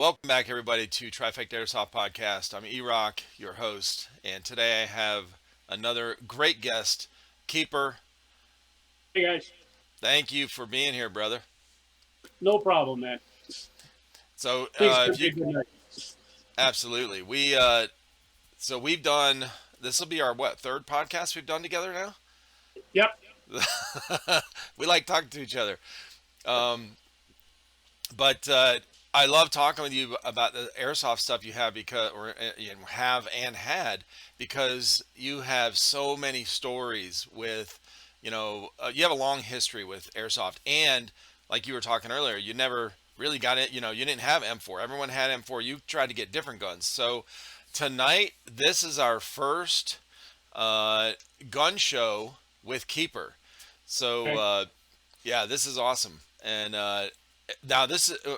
Welcome back, everybody, to TriFecta Airsoft Podcast. I'm E-Rock, your host, and today I have another great guest, Keeper. Hey guys, Thank you for being here, brother. no problem, man. So, Please if give me you a good night. absolutely, we've done this will be our third podcast we've done together now. Yep. We like talking to each other, um, but I love talking with you about the airsoft stuff you have you have and had because you have so many stories with, you have a long history with airsoft and like you were talking earlier, you never really got it. You didn't have M4. Everyone had M4. You tried to get different guns. So tonight, this is our first uh, gun show with Keeper. So Okay. yeah, this is awesome. And now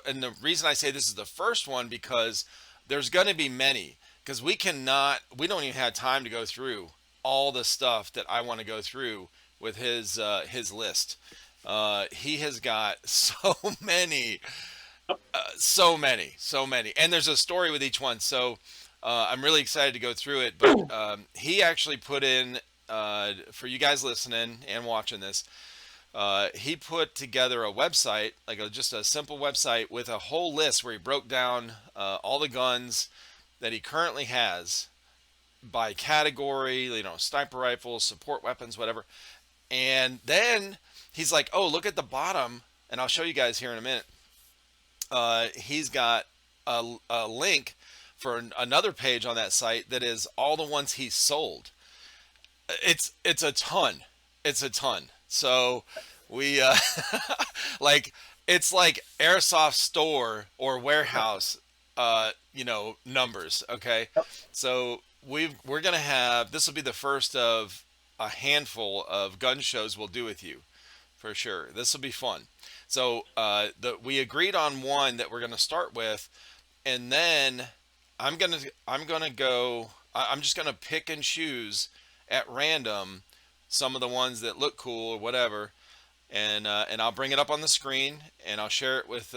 and the reason I say this is the first one because there's going to be many because we don't even have time to go through all the stuff that I want to go through with his list. He has got Yep. so many, and there's a story with each one. So I'm really excited to go through it. But he actually put in for you guys listening and watching this. He put together a website, just a simple website with a whole list where he broke down all the guns that he currently has by category, sniper rifles, support weapons, whatever. And then he's like, oh, look at the bottom, and I'll show you guys here in a minute. He's got a link for another page on that site that is all the ones he's sold. It's a ton. It's a ton. So we like it's like airsoft store or warehouse numbers, okay? Yep. So we're going to have this will be the first of a handful of gun shows we'll do with you for sure. This will be fun. So we agreed on one that we're going to start with, and then I'm gonna go. I'm just gonna pick and choose at random some of the ones that look cool or whatever, and I'll bring it up on the screen and I'll share it with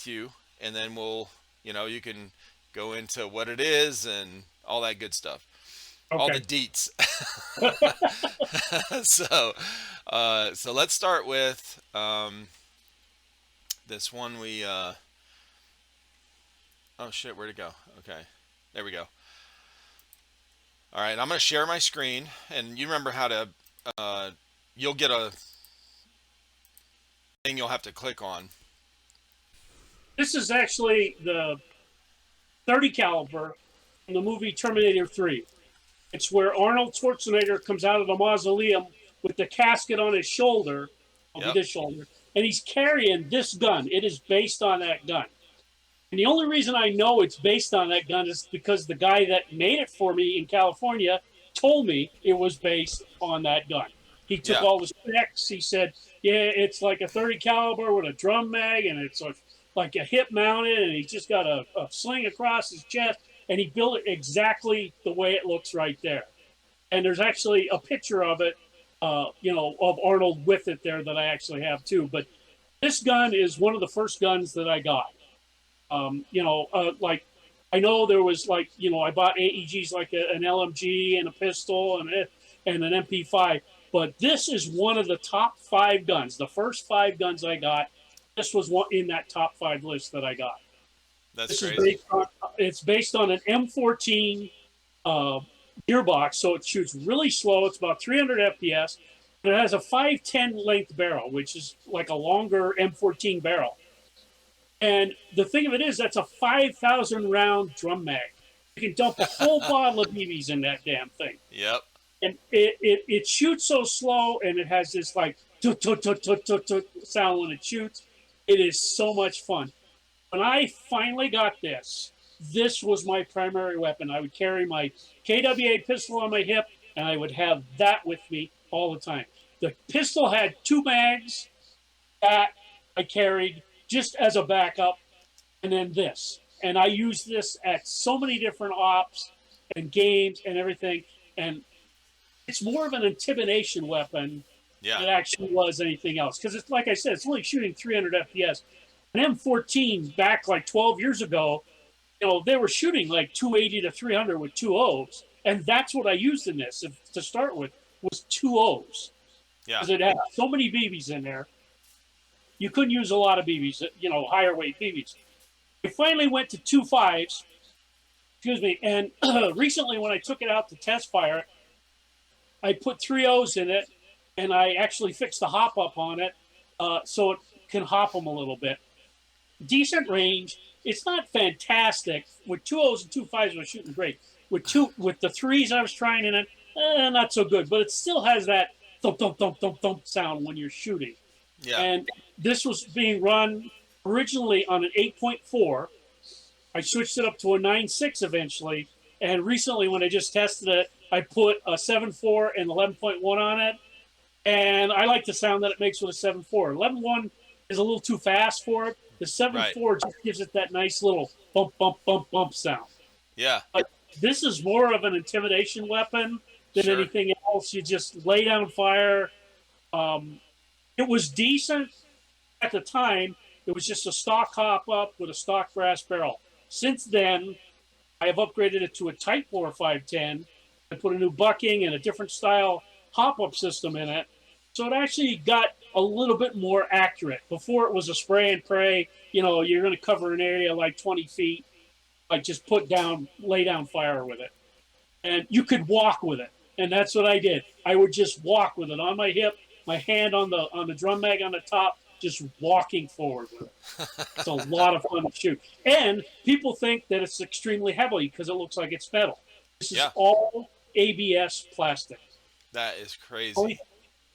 you, and then you can go into what it is and all that good stuff, all the Okay. deets. So let's start with this one. Oh shit, where'd it go? Okay, there we go. All right, I'm going to share my screen, and you remember how to. Uh, you'll get a thing you'll have to click on. This is actually the 30 caliber from the movie Terminator 3. It's where Arnold Schwarzenegger comes out of the mausoleum with the casket on his shoulder, Yep. this shoulder, and he's carrying this gun. It is based on that gun. And the only reason I know it's based on that gun is because the guy that made it for me in California told me it was based on that gun. He took Yeah. all the specs. He said, "Yeah, it's like a 30 caliber with a drum mag, and it's like a hip mounted, and he's just got a sling across his chest, and he built it exactly the way it looks right there." And there's actually a picture of it, of Arnold with it there that I actually have too. But this gun is one of the first guns that I got. Like I know there was I bought AEGs like an LMG and a pistol and an MP5, but this is one of the top five guns. The first five guns I got, this was one in that top five list that I got. That's This is crazy. based on an M14 uh, gearbox, so it shoots really slow. It's about 300 FPS. But it has a 510 length barrel, which is like a longer M14 barrel. And the thing of it is, that's a 5,000 round drum mag. You can dump a whole bottle of BBs in that damn thing. Yep. And it shoots so slow, and it has this like tut, tut, tut, tut, tut, tut sound when it shoots. It is so much fun. When I finally got this was my primary weapon. I would carry my KWA pistol on my hip, and I would have that with me all the time. The pistol had two mags that I carried just as a backup, and then this. And I use this at so many different ops and games and everything. And it's more of an intimidation weapon Yeah. than it actually was anything else. Because it's like I said, it's only shooting 300 FPS. An M14 back like 12 years ago, they were shooting like 280 to 300 with 2.0s, and that's what I used in this to start with was 2.0s Yeah. because it had so many BBs in there. You couldn't use a lot of BBs, higher weight BBs. I finally went to 2.5s, excuse me, and recently when I took it out to test fire, I put 3.0s in it, and I actually fixed the hop up on it so it can hop them a little bit. Decent range. It's not fantastic. With 2.0s and 2.5s, I was shooting great. With the 3s, I was trying in it, not so good. But it still has that thump, thump, thump, thump, thump sound when you're shooting. Yeah. And this was being run originally on an 8.4. I switched it up to a 9.6 eventually. And recently, when I just tested it, I put a 7.4 and 11.1 on it. And I like the sound that it makes with a 7.4. 11.1 is a little too fast for it. The 7.4 just gives it that nice little bump, bump, bump, bump sound. Yeah. But this is more of an intimidation weapon than anything else. You just lay down fire. It was decent at the time. It was just a stock hop up with a stock brass barrel. Since then, I have upgraded it to a Type 4 510. I put a new bucking and a different style hop-up system in it. So it actually got a little bit more accurate. Before it was a spray and pray, you're going to cover an area like 20 feet, like just lay down fire with it. And you could walk with it. And that's what I did. I would just walk with it on my hip, my hand on the drum mag on the top, just walking forward with it. It's a lot of fun to shoot. And people think that it's extremely heavy because it looks like it's metal. This is all ABS plastic. That is crazy.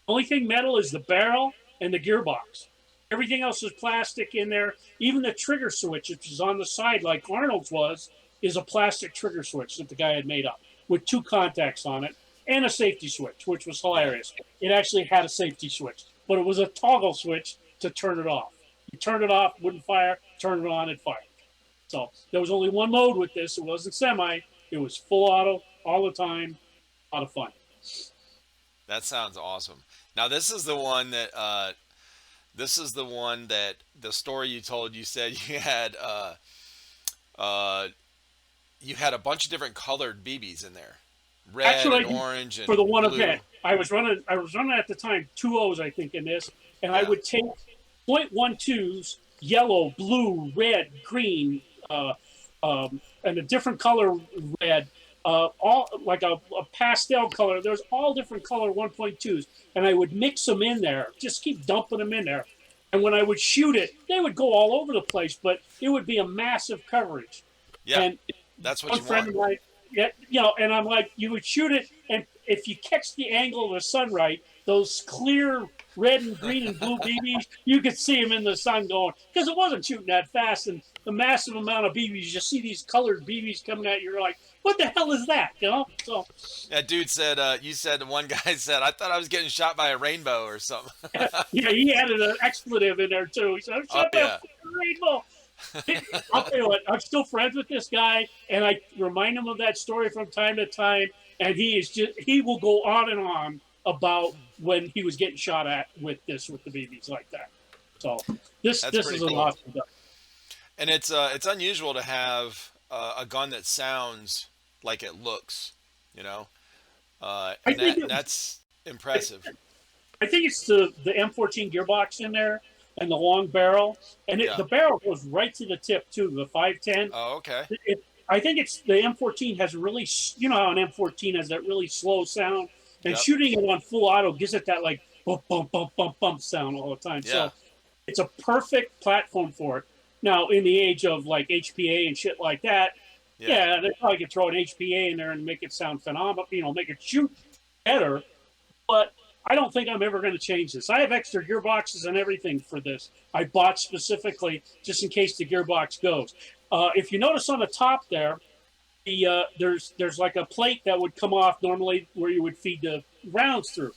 Only thing metal is the barrel and the gearbox. Everything else is plastic in there. Even the trigger switch, which is on the side like Arnold's was, is a plastic trigger switch that the guy had made up with 2 contacts on it and a safety switch, which was hilarious. It actually had a safety switch, but it was a toggle switch to turn it off. You turn it off, wouldn't fire. Turn it on, it fired. So there was only one mode with this. It wasn't semi. It was full auto all the time. A lot of fun. That sounds awesome. Now this is the one that the story you told. You said you had a bunch of different colored BBs in there, red Actually, and orange and for the one blue. event. I was running at the time 2.0s, I think, in this, and I would take .12s, yellow, blue, red, green, and a different color red. All like a pastel color. There's all different color 1.2s, and I would mix them in there. Just keep dumping them in there, and when I would shoot it, they would go all over the place, but it would be a massive coverage. Yeah, and that's what one you friend want. of mine, and I'm like, you would shoot it, and if you catch the angle of the sun right, those clear red and green and blue BBs, you could see them in the sun going, because it wasn't shooting that fast, and the massive amount of BBs, you just see these colored BBs coming at you, you're like, what the hell is that? So That dude said, you said, one guy said, I thought I was getting shot by a rainbow or something. yeah, he added an expletive in there too. He said, I'm shot by a rainbow. I'll tell you what, I'm still friends with this guy, and I remind him of that story from time to time, and he will go on and on about when he was getting shot at with the BBs like that. So this is an awesome gun. And it's unusual to have a gun that sounds like it looks, that's impressive. I think it's the M14 gearbox in there and the long barrel, and the barrel goes right to the tip too. The 510. Oh, okay. I think it's the M14 has really, how an M14 has that really slow sound, and shooting it on full auto gives it that like bump bump bump bump bump sound all the time. Yeah. So it's a perfect platform for it. Now, in the age of like HPA and shit like that, they probably could throw an HPA in there and make it sound phenomenal, make it shoot better. But I don't think I'm ever going to change this. I have extra gearboxes and everything for this. I bought specifically just in case the gearbox goes. If you notice on the top there, there's like a plate that would come off normally where you would feed the rounds through.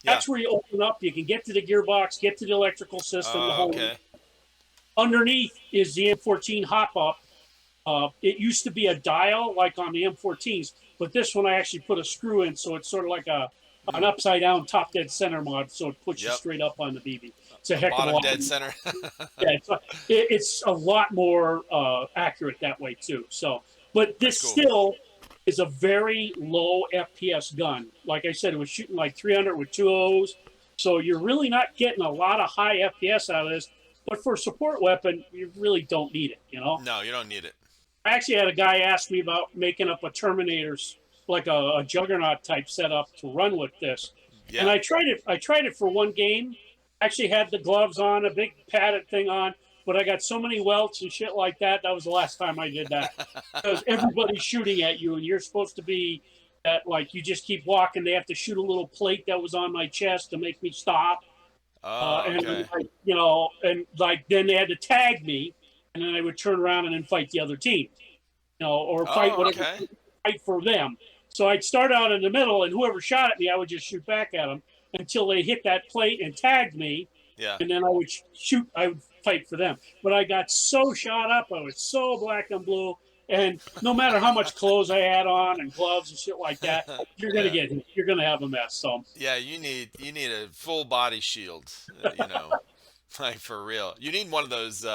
That's where you open up. You can get to the gearbox, get to the electrical system. The whole underneath is the M14 hop-up. It used to be a dial like on the M14s, but this one I actually put a screw in, so it's sort of like a an upside down top dead center mod, so it puts you Yep. straight up on the BB. It's a A heck of a bottom lot. dead center. Yeah, it's a lot more accurate that way too. So, but That's this cool. still is a very low FPS gun. Like I said, it was shooting like 300 with two O's. So you're really not getting a lot of high FPS out of this. But for a support weapon, you really don't need it. You know. No, you don't need it. I actually had a guy ask me about making up a Terminator's like a Juggernaut type setup to run with this, and Yeah. I tried it. I tried it for one game. Actually had the gloves on, a big padded thing on, but I got so many welts and shit like that. That was the last time I did that because everybody's shooting at you, and you're supposed to be at like you just keep walking. They have to shoot a little plate that was on my chest to make me stop, Oh, and okay. like, and like then they had to tag me, and then I would turn around and then fight the other team, or fight Oh, whatever, okay. fight for them. So I'd start out in the middle, and whoever shot at me, I would just shoot back at them until they hit that plate and tagged me, Yeah. and then I would shoot. I would fight for them. But I got so shot up, I was so black and blue, and no matter how much clothes I had on and gloves and shit like that, you're gonna Yeah. get hit. You're gonna have a mess. So Yeah, you need a full body shield, you know, like for real. You need one of those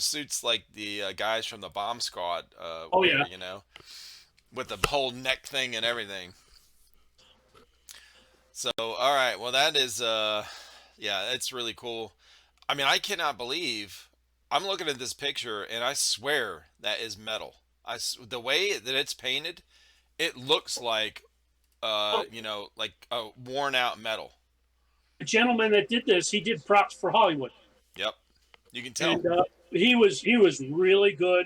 suits like the guys from the bomb squad oh wear, yeah. with the whole neck thing and everything. So, all right, well that is yeah, it's really cool. I mean, I cannot believe I'm looking at this picture and I swear that is metal. The way that it's painted, it looks like Oh, like a worn out metal. the gentleman that did this, he did props for Hollywood, Yep. You can tell. and he was really good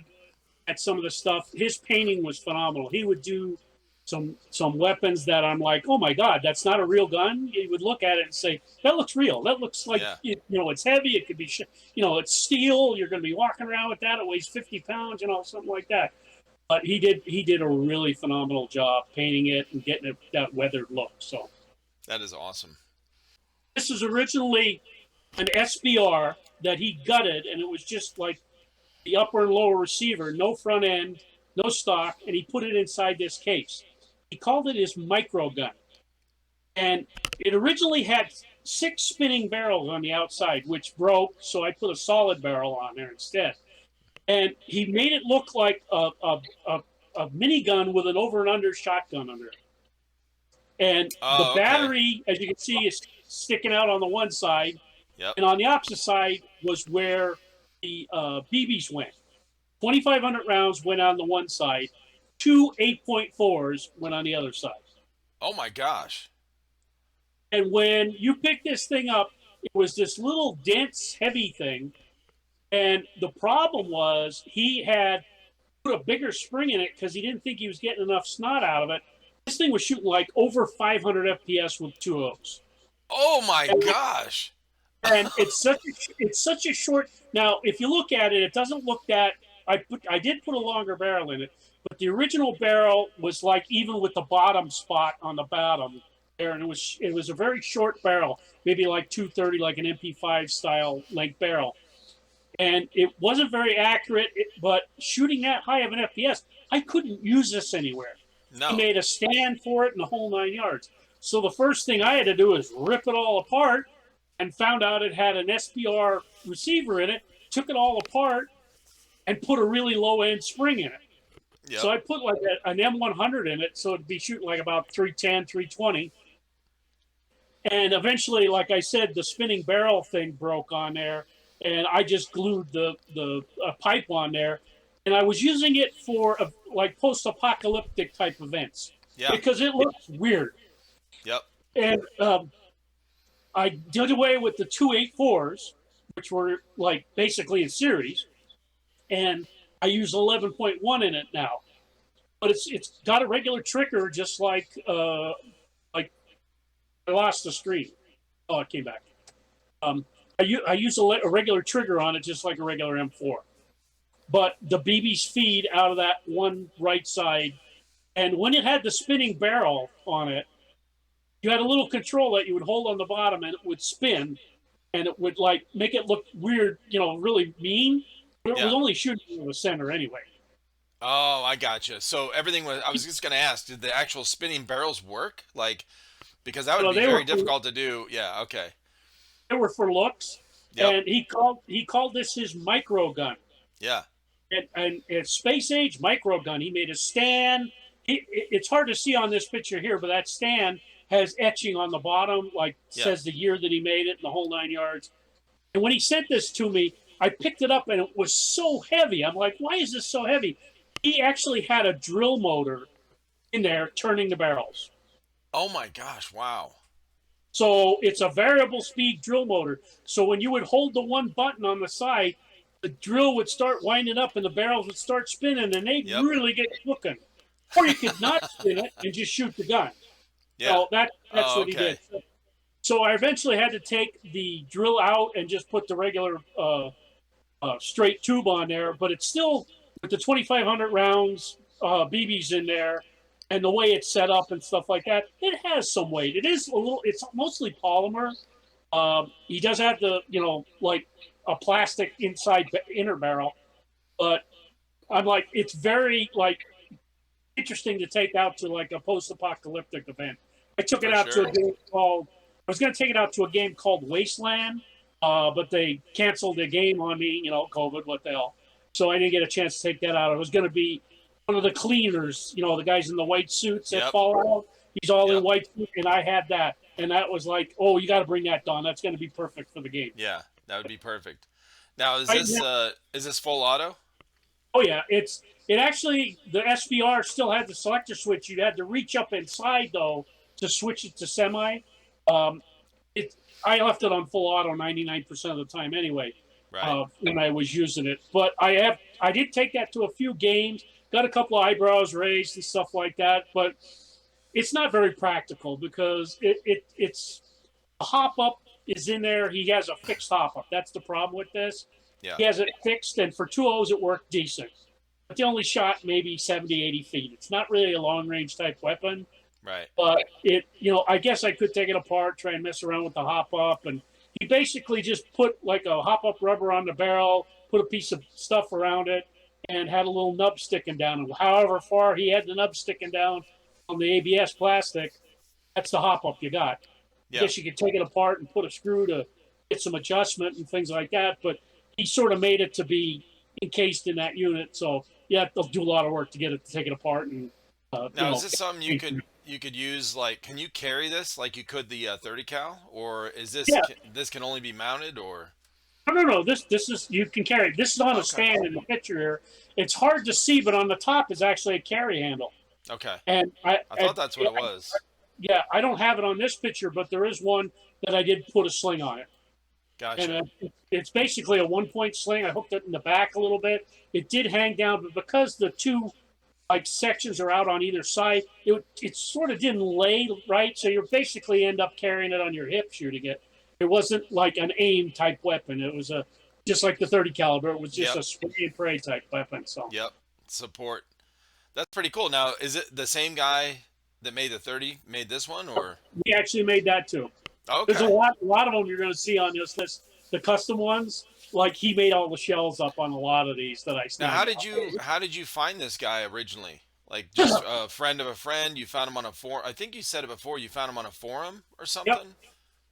at some of the stuff. His painting was phenomenal. He would do some weapons that I'm like, oh my god, that's not a real gun. You would look at it and say, that looks real. That looks like Yeah. it's heavy. It could be, it's steel. You're going to be walking around with that. It weighs 50 pounds, something like that. But he did a really phenomenal job painting it and getting it that weathered look. So That is awesome. this is originally an SBR that he gutted, and it was just like the upper and lower receiver, no front end, no stock, and he put it inside this case. He called it his Microgun. And it originally had 6 spinning barrels on the outside, which broke, so I put a solid barrel on there instead. And he made it look like a minigun with an over and under shotgun under it. And the Oh, okay. battery, as you can see, is sticking out on the one side, Yep. and on the opposite side was where the BBs went. 2,500 rounds went on the one side, 2 8.4s went on the other side. Oh my gosh. And when you pick this thing up, it was this little dense, heavy thing. And the problem was he had put a bigger spring in it because he didn't think he was getting enough snot out of it. This thing was shooting like over 500 FPS with 2 O's. Oh my And, gosh. and it's such a short. Now, if you look at it, it doesn't look that. I did put a longer barrel in it, but the original barrel was like even with the bottom spot on the bottom there, and it was a very short barrel, maybe like 230, like an MP5 style length barrel, and it wasn't very accurate. But shooting that high of an FPS, I couldn't use this anywhere. He No. made a stand for it in the whole 9 yards. So the first thing I had to do is rip it all apart, and found out it had an SBR receiver in it. Took it all apart and put a really low end spring in it. Yep. So I put like an M100 in it, so it'd be shooting like about 310, 320. And eventually, like I said, the spinning barrel thing broke on there, and I just glued the pipe on there. And I was using it for like post-apocalyptic type events Yeah. because it looks weird. Yep. And I did away with the 284s, which were like basically in series, and I use 11.1 in it now. But it's got a regular trigger, just like I lost the stream. Oh, it came back. I use a regular trigger on it, just like a regular M4. But the BBs feed out of that one right side, and when it had the spinning barrel on it, you had a little control that you would hold on the bottom, and it would spin, and it would like make it look weird, really mean. But it was Yeah. only shooting in the center anyway. Oh, I gotcha. So everything was. I was just gonna ask, did the actual spinning barrels work? Like, Because that would So be very difficult to do. Yeah. Okay. they were for looks, Yep. and he called this his Microgun. Yeah. And it's space age Microgun. He made a stand. It's hard to see on this picture here, but that stand has etching on the bottom, like Yeah. says the year that he made it and the whole 9 yards. And when he sent this to me, I picked it up and it was so heavy. I'm like, why is this so heavy? He actually had a drill motor in there turning the barrels. Oh my gosh. Wow. So it's a variable speed drill motor. So when you would hold the one button on the side, the drill would start winding up and the barrels would start spinning and they'd Yep. really get cooking. Or you could not spin it and just shoot the gun. Yeah. So that's Oh, what he okay. did. So I eventually had to take the drill out and just put the regular straight tube on there. But it's still with the 2,500 rounds BBs in there and the way it's set up and stuff like that, it has some weight. It is a little. It's mostly polymer. He does have the like a plastic inside inner barrel, but I'm like it's very like interesting to take out to like a post-apocalyptic event. I took it For out to sure. a game called. I was going to take it out to a game called Wasteland, but they canceled the game on me. COVID, what the hell? So I didn't get a chance to take that out. It was going to be one of the cleaners, the guys in the white suits that Yep. fall out. He's all in Yep. white suit, and I had that, and that was like, oh, you got to bring that, Don. That's going to be perfect for the game. Yeah. That would be perfect. Now, Right now, is this full auto? oh yeah, it actually the SBR still had the selector switch. You had to reach up inside though to switch it to semi. Um, it I left it on full auto 99% of the time anyway Right. when I was using it. But I did take that to a few games, got a couple of eyebrows raised and stuff like that. But it's not very practical because it's a hop up is in there. He has a fixed hop up. That's the problem with this. Yeah. He has it fixed, and for 2.0s it worked decent. But they only shot maybe 70, 80 feet. It's not really a long range type weapon. Right. But I guess I could take it apart, try and mess around with the hop up. And he basically just put like a hop up rubber on the barrel, put a piece of stuff around it, and had a little nub sticking down. And however far he had the nub sticking down on the ABS plastic, that's the hop up you got. I Yeah. guess you could take it apart and put a screw to get some adjustment and things like that. But he sort of made it to be encased in that unit. So yeah, they'll do a lot of work to get it to take it apart and. Now, is this something you could use? Like, can you carry this like you could the 30 cal, or is this Yeah. this can only be mounted? Or No. This is you can carry it. This is on a okay, stand in the picture here. It's hard to see, but on the top is actually a carry handle. okay, And I thought that's what it was. yeah, I don't have it on this picture, but there is one that I did put a sling on it. And Gotcha. it's basically a 1 point sling. I hooked it in the back a little bit. It did hang down, but because the two like sections are out on either side, it sort of didn't lay right. So you basically end up carrying it on your hip shooting it. It wasn't like an aim type weapon. It was just like the 30 caliber. It was just Yep. a spray and pray type weapon. So Yep. Support. That's pretty cool. Now, is it the same guy that made the 30 made this one, or we actually made that too. There's a okay? lot of them you're going to see on this list. The custom ones, like he made all the shells up on a lot of these that I Now, stand. how did you find this guy originally? Like just a friend of a friend? You found him on a forum? I think you said it before. You found him on a forum or Yep. something?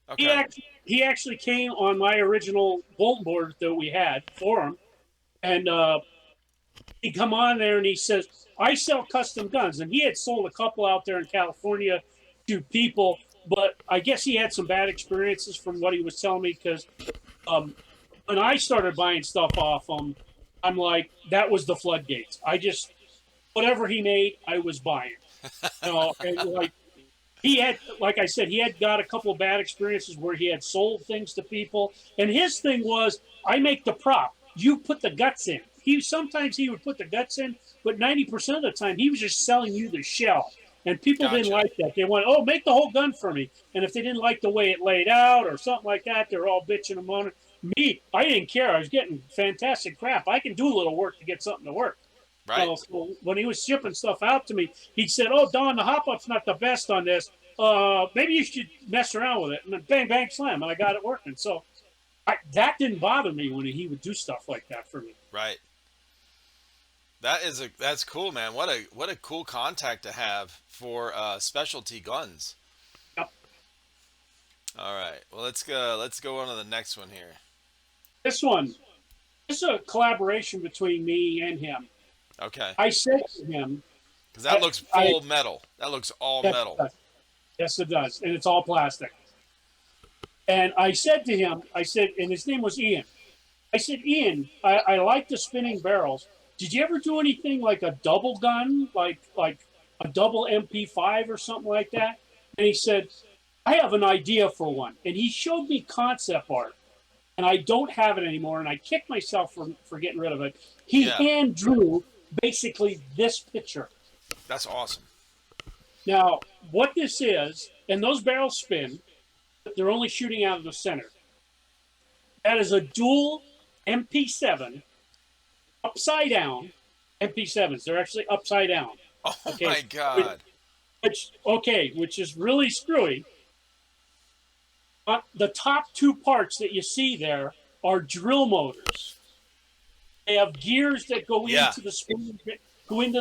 Okay. He actually came on my original bulletin board that we had for him, and he come on there and he says, "I sell custom guns," and he had sold a couple out there in California to people, but I guess he had some bad experiences from what he was telling me because when I started buying stuff off him, I'm like, that was the floodgates. I just whatever he made, I was buying. And like he had, like I said, he had got a couple of bad experiences where he had sold things to people, and his thing was, I make the prop, you put the guts in. Sometimes he would put the guts in, but 90% of the time he was just selling you the shell. And people didn't Gotcha. like that. They went, "Oh, make the whole gun for me." And if they didn't like the way it laid out or something like that, they're all bitching and moaning. Me, I didn't care. I was getting fantastic crap. I can do a little work to get something to work. Right. So when he was shipping stuff out to me, he said, "Oh, Don, the hop up's not the best on this. Maybe you should mess around with it." And then bang, bang, slam, and I got it working. So that didn't bother me when he would do stuff like that for me. Right. That's cool, man. What a cool contact to have for specialty guns. Yep. All right. Well, let's go. Let's go on to the next one here. This one, this is a collaboration between me and him. Okay. I said to him, Because that looks I full metal. That looks all yes, metal. it does. Yes, it does, and it's all plastic. And I said to him, I said, and his name was Ian. I said, Ian, I like the spinning barrels. Did you ever do anything like a double gun, like a double MP5 or something like that? And he said, I have an idea for one. And he showed me concept art, and I don't have it anymore. And I kicked myself for getting rid of it. He Yeah. hand drew basically this picture. That's awesome. Now, what this is, and those barrels spin, but they're only shooting out of the center. That is a dual MP7 upside down MP7s. They're actually upside down. Oh Okay. my God. Which is really screwy. The top two parts that you see there are drill motors. They have gears that go Yeah. into the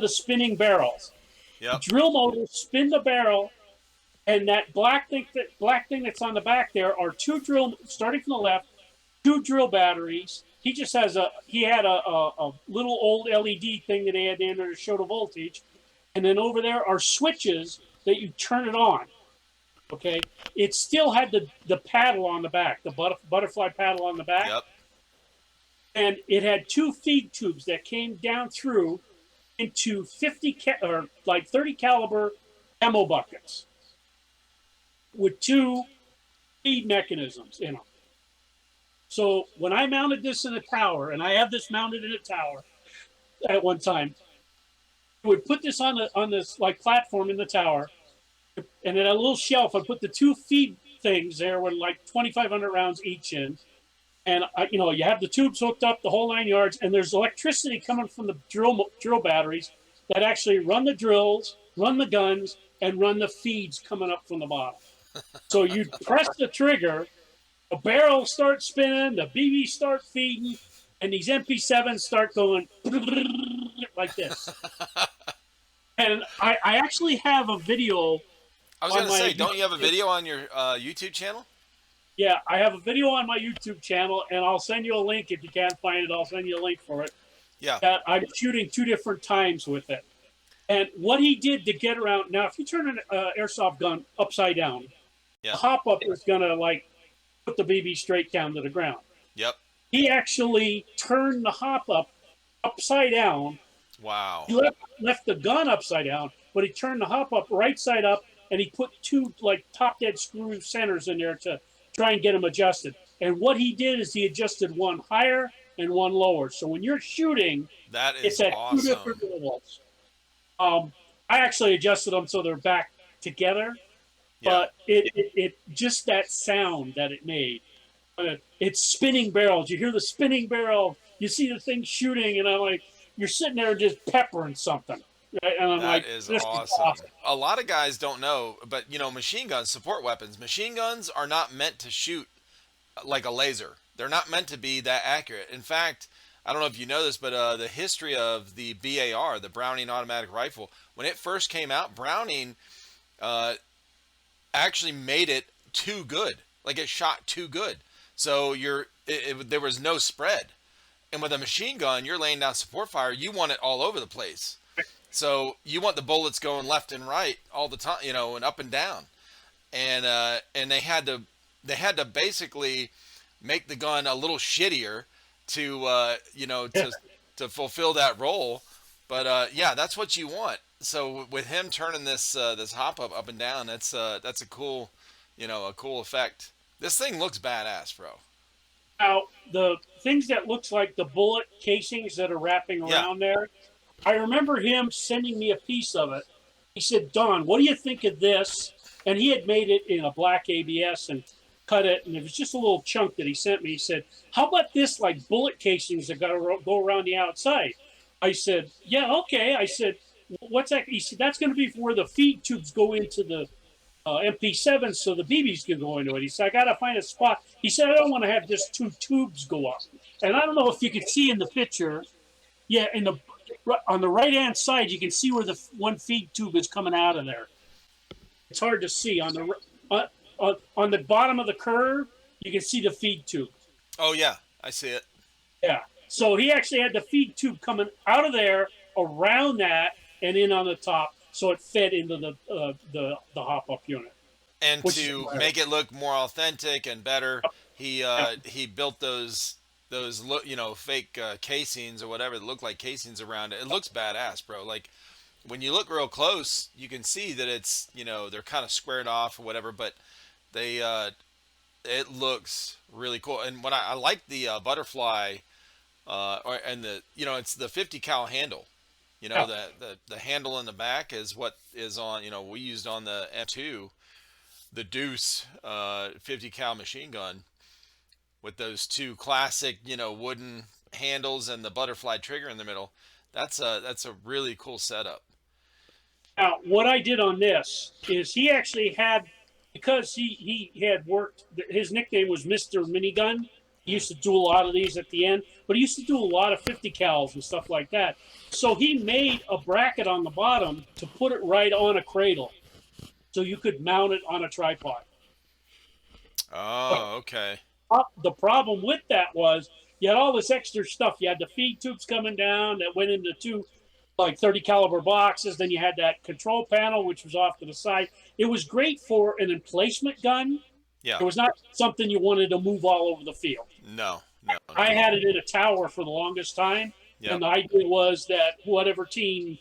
spinning barrels. Yep. Drill motors spin the barrel, and that black thing that's on the back there are two drill, starting from the left, two drill batteries. He had a little old LED thing that he had in there to show the voltage, and then over there are switches that you turn it on. Okay, it still had the paddle on the back, the butterfly paddle on the back, Yep. and it had two feed tubes that came down through into 30 caliber ammo buckets with two feed mechanisms in them. So when I mounted this in a tower, and I have this mounted in a tower at one time, I would put this on this like platform in the tower, and at a little shelf, I put the two feed things there with like 2,500 rounds each in, and you have the tubes hooked up, the whole 9 yards, and there's electricity coming from the drill batteries that actually run the drills, run the guns, and run the feeds coming up from the bottom. So you press the trigger, the barrel starts spinning, the BB start feeding, and these MP7s start going like this. And I actually have a video. I was going to say, don't you have a video on your YouTube channel? Yeah, I have a video on my YouTube channel, and I'll send you a link if you can't find it. I'll send you a link for it. Yeah. That I'm shooting 2 different times with it. And what he did to get around, now if you turn an airsoft gun upside down, Yeah. the hop up is going to like put the BB straight down to the ground. Yep. He actually turned the hop up upside down. Wow. He left the gun upside down, but he turned the hop up right side up, and he put two like top dead screw centers in there to try and get them adjusted. And what he did is he adjusted one higher and one lower. So when you're shooting, That is it's at awesome. 2 different levels. I actually adjusted them so they're back together, but it just that sound that it made. It's spinning barrels. You hear the spinning barrel. You see the thing shooting, and I'm like, you're sitting there just peppering something. Right? And I'm like, That is this awesome. A lot of guys don't know, but machine guns, support weapons. Machine guns are not meant to shoot like a laser. They're not meant to be that accurate. In fact, I don't know if you know this, but the history of the BAR, the Browning automatic rifle, when it first came out, Browning actually made it too good. Like it shot too good. So there was no spread. And with a machine gun, you're laying down support fire. You want it all over the place. So you want the bullets going left and right all the time, and up and down. And they had to basically make the gun a little shittier to to fulfill that role. But yeah, that's what you want. So with him turning this hop up and down, that's a cool a cool effect. This thing looks badass, bro. Now, the things that looks like the bullet casings that are wrapping around there, I remember him sending me a piece of it. He said, Don, what do you think of this? And he had made it in a black ABS and cut it, and it was just a little chunk that he sent me. He said, how about this, like bullet casings that got to go around the outside? I said, yeah, okay. I said, what's that? He said, that's going to be where the feed tubes go into the MP7 so the BBs can go into it. He said, I got to find a spot. He said, I don't want to have just 2 tubes go up. And I don't know if you can see in the picture. Yeah, on the right-hand side, you can see where the one feed tube is coming out of there. It's hard to see. On on the bottom of the curve, you can see the feed tube. Oh yeah, I see it. Yeah. So he actually had the feed tube coming out of there, around that, and in on the top, so it fed into the hop up unit, And which is to hilarious. make it look more authentic and better, Yep. he built those fake casings or whatever that look like casings around it. It looks badass, bro. Like when you look real close, you can see that it's they're kind of squared off or whatever, but they it looks really cool. And what I like the butterfly and the it's the 50 cal handle. Yeah. The handle in the back is what is on. We used on the M2, the Deuce 50 cal machine gun with those two classic wooden handles and the butterfly trigger in the middle. That's a really cool setup. Now, what I did on this is he actually had, because he had worked, his nickname was Mr. Minigun. He Hmm. used to do a lot of these at the end, but he used to do a lot of 50 cals and stuff like that. So he made a bracket on the bottom to put it right on a cradle so you could mount it on a tripod. But Oh, okay. the problem with that was you had all this extra stuff. You had the feed tubes coming down that went into two like 30 caliber boxes. Then you had that control panel, which was off to the side. It was great for an emplacement gun. Yeah. It was not something you wanted to move all over the field. No, no, I no. had it in a tower for the longest time. Yep. And the idea was that whatever team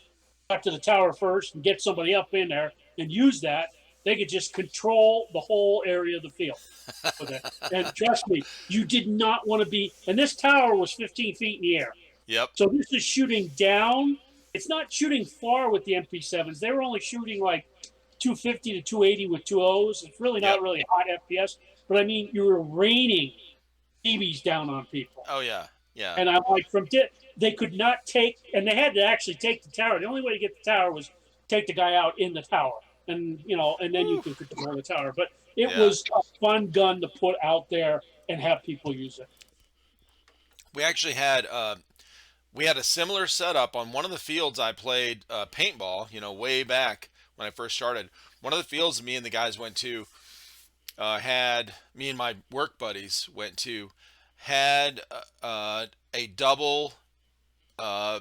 got to the tower first and get somebody up in there and use that, they could just control the whole area of the field with it. And trust me, you did not want to be. And this tower was 15 feet in the air. Yep. So this is shooting down. It's not shooting far with the MP7s. They were only shooting like 250 to 280 with two O's. It's really Yep. not really hot FPS. But I mean, you were raining BBs down on people. Oh yeah. Yeah. And I'm like, they could not take, and they had to actually take the tower. The only way to get the tower was take the guy out in the tower, and and then you Woo. can control the tower. But it Yeah. was a fun gun to put out there and have people use it. We actually had we had a similar setup on one of the fields I played paintball. Way back when I first started. One of the fields me and the guys went to had me and my work buddies went to had a double. Uh,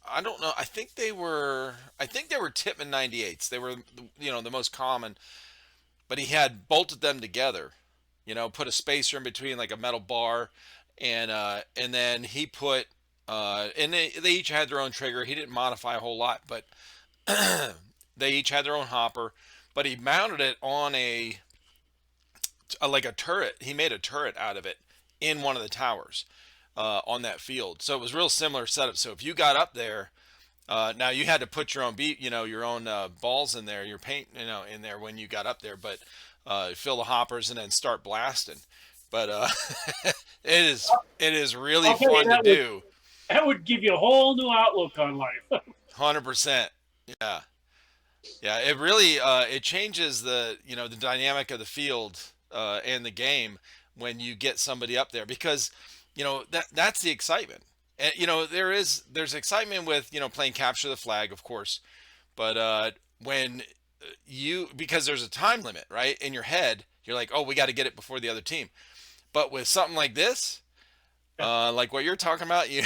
I don't know. I think they were Tippmann 98s. They were the most common, but he had bolted them together. Put a spacer in between like a metal bar, and then he put and they each had their own trigger. He didn't modify a whole lot, but they each had their own hopper. But he mounted it on like a turret. He made a turret out of it in one of the towers on that field. So it was real similar setup. So if you got up there, now you had to put your own your own balls in there, your paint, in there when you got up there. But fill the hoppers and then start blasting. But it is really I'll tell you fun to do. that would give you a whole new outlook on life. 100%. Yeah. Yeah, it really it changes the dynamic of the field and the game when you get somebody up there because that's the excitement. And there's excitement with playing capture the flag, of course, but when because there's a time limit, right? In your head, you're like, "Oh, we got to get it before the other team." But with something like this, Yeah. like what you're talking about, you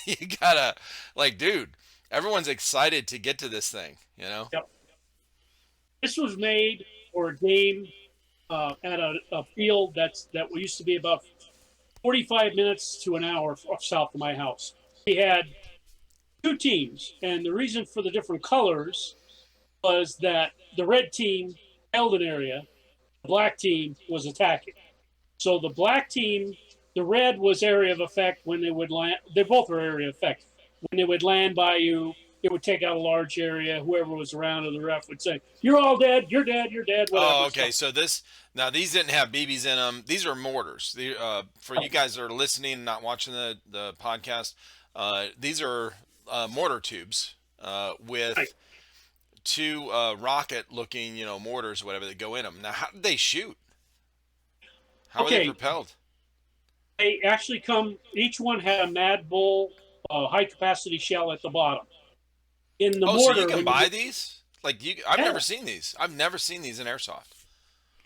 you gotta like, dude, everyone's excited to get to this thing, Yep. This was made for a game at a field that used to be about 45 minutes to an hour south of my house. We had two teams, and the reason for the different colors was that the red team held an area, the black team was attacking. So the black team, the red was area of effect when they would land. They both were area of effect. When they would land by you, it would take out a large area. Whoever was around, or the ref would say, "You're all dead. You're dead. You're dead." Whatever. Oh, okay. Stuff. So now these didn't have BBs in them. These are mortars. For you guys that are listening and not watching the podcast, these are mortar tubes with Right. two rocket looking mortars, whatever, that go in them. Now, how did they shoot? How are they Okay, propelled? they actually come. Each one had a Mad Bull high capacity shell at the bottom. In the Oh, so you mortar, can when you buy get, these? Like I've yeah, never seen these. I've never seen these in airsoft.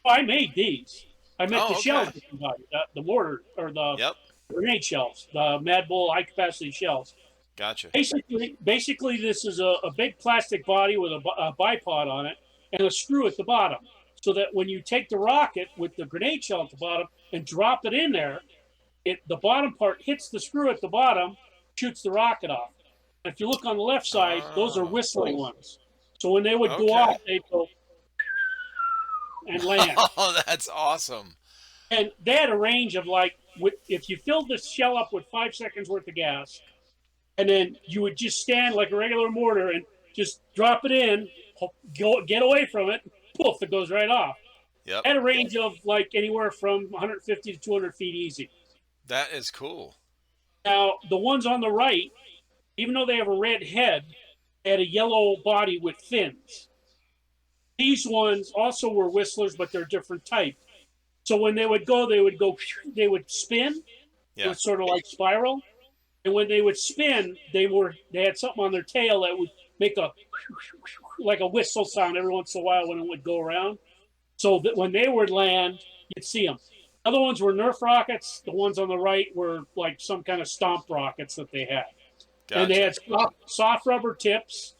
I made these. I meant the Oh, shells okay. that you got, the mortar or the Yep. grenade shells, the Mad Bull high capacity shells. Gotcha. Basically, this is a big plastic body with a bipod on it and a screw at the bottom, so that when you take the rocket with the grenade shell at the bottom and drop it in there, the bottom part hits the screw at the bottom, shoots the rocket off. And if you look on the left side, those are Oh, whistling ones. So when they would go okay. off, they'd go and land. Oh, that's awesome. And they had a range of like, if you filled the shell up with 5 seconds worth of gas, and then you would just stand like a regular mortar and just drop it in, get away from it, poof, it goes right off. Yep. At a range of like anywhere from 150 to 200 feet easy. That is cool. Now, the ones on the right, even though they have a red head, they had a yellow body with fins. These ones also were whistlers, but they're different type. So when they would go, they would spin. It Yeah. was sort of like spiral. And when they would spin, they had something on their tail that would make a like a whistle sound every once in a while when it would go around. So that when they would land, you'd see them. Other ones were Nerf rockets. The ones on the right were like some kind of stomp rockets that they had. And they Gotcha. had soft rubber tips.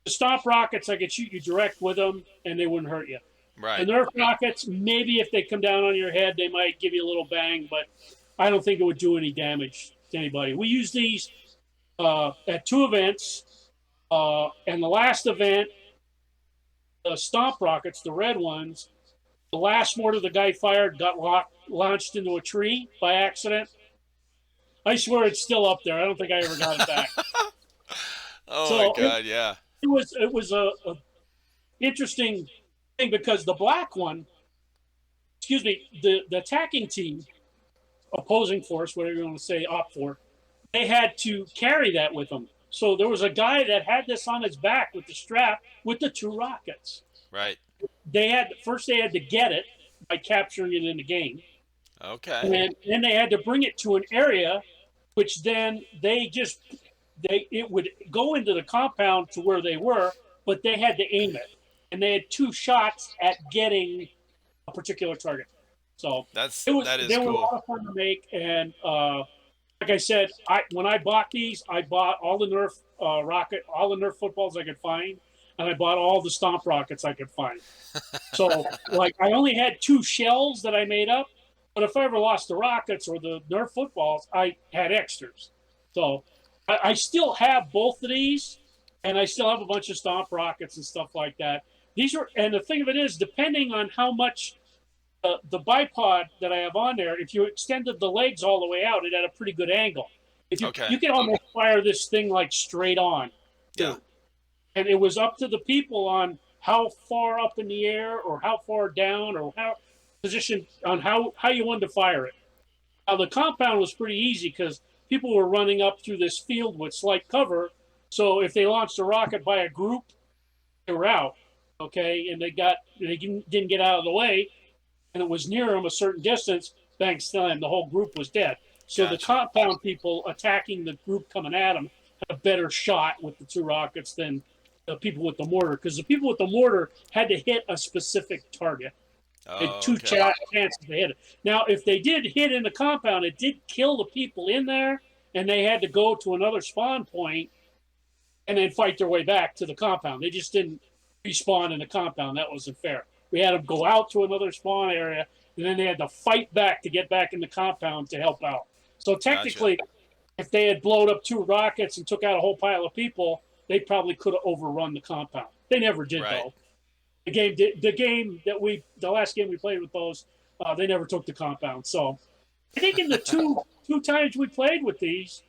The stomp rockets, I could shoot you direct with them, and they wouldn't hurt you. The Right. Nerf rockets, maybe if they come down on your head, they might give you a little bang, but I don't think it would do any damage to anybody. We used these at 2 events, and the last event, the stomp rockets, the red ones, the last mortar the guy fired got launched into a tree by accident. I swear it's still up there. I don't think I ever got it back. Oh my So God. Yeah. it was a interesting thing because the black one, excuse me, the attacking team, opposing force, whatever you want to say, op for, they had to carry that with them. So there was a guy that had this on his back with the strap with the 2 rockets. Right. They had to get it by capturing it in the game, Okay. and then they had to bring it to an area, which then it would go into the compound to where they were, but they had to aim it, and they had 2 shots at getting a particular target. So that is they were a cool. lot of fun to make, and like I said, when I bought these, I bought all the Nerf all the Nerf footballs I could find, and I bought all the stomp rockets I could find. So, like, I only had 2 shells that I made up, but if I ever lost the rockets or the Nerf footballs, I had extras. So, I still have both of these, and I still have a bunch of stomp rockets and stuff like that. And the thing of it is, depending on how much the bipod that I have on there, if you extended the legs all the way out, it had a pretty good angle. Okay. You can almost fire this thing like straight on, too. Yeah. And it was up to the people on how far up in the air or how far down or how position on how you wanted to fire it. Now the compound was pretty easy because people were running up through this field with slight cover. So if they launched a rocket by a group, they were out. Okay, and they didn't get out of the way, and it was near them a certain distance. Bang, slam, the whole group was dead. So the Gotcha. compound people attacking the group coming at them had a better shot with the 2 rockets than the people with the mortar, because the people with the mortar had to hit a specific target. Had Oh, 2 okay. chances to hit it. Now, if they did hit in the compound, it did kill the people in there, and they had to go to another spawn point and then fight their way back to the compound. They just didn't respawn in the compound. That wasn't fair. We had them go out to another spawn area, and then they had to fight back to get back in the compound to help out. So technically, if they had blown up 2 rockets and took out a whole pile of people, they probably could have overrun the compound. They never did, Right. though. The last game we played with those, they never took the compound. So I think in the two times we played with these,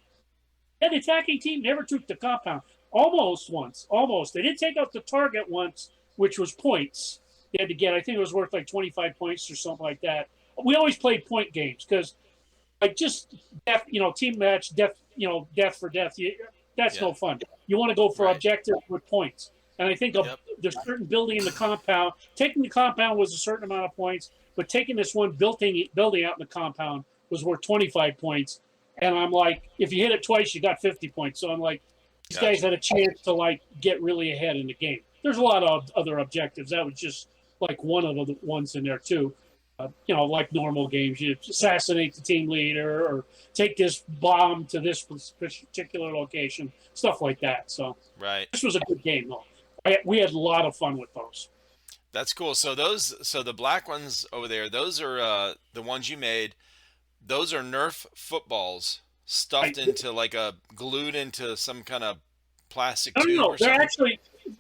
the attacking team never took the compound. Almost once. They did take out the target once, which was points. They had to get, I think it was worth like 25 points or something like that. We always played point games because, like, just death, team match, death for death. That's no fun. You want to go for objective with points. And I think there's a certain building in the compound. Taking the compound was a certain amount of points, but taking this one building out in the compound was worth 25 points. And I'm like, if you hit it twice, you got 50 points. So I'm like, these guys had a chance to, like, get really ahead in the game. There's a lot of other objectives. That was just like one of the ones in there too. You know, like normal games, you assassinate the team leader or take this bomb to this particular location, stuff like that. So Right. this was a good game, though. We had a lot of fun with those. That's cool. So the black ones over there, those are the ones you made. Those are Nerf footballs I, stuffed into like a glued into some kind of plastic no, no, tube no. or They're something.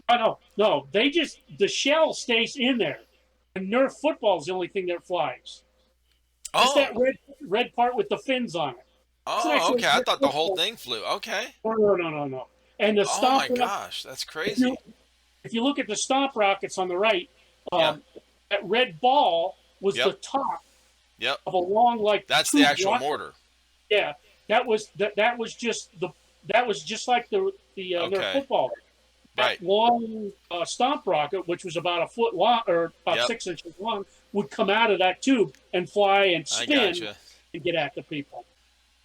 actually, no. They just, the shell stays in there. And Nerf football is the only thing that flies. It's that Oh, red part with the fins on it. It's oh, actually okay. I Nerf thought the whole football. thing flew. Okay. No. And the Oh my stomp, gosh, that's if you crazy. if you look at the stomp rockets on the right, Yeah. that red ball was the Yep. top Yep. of a long like That's the tube actual rocket. mortar. Yeah, that was just like the Nerf Okay. football. That Right. long stomp rocket, which was about a foot long or about Yep. 6 inches long, would come out of that tube and fly and I spin gotcha. and get at the people.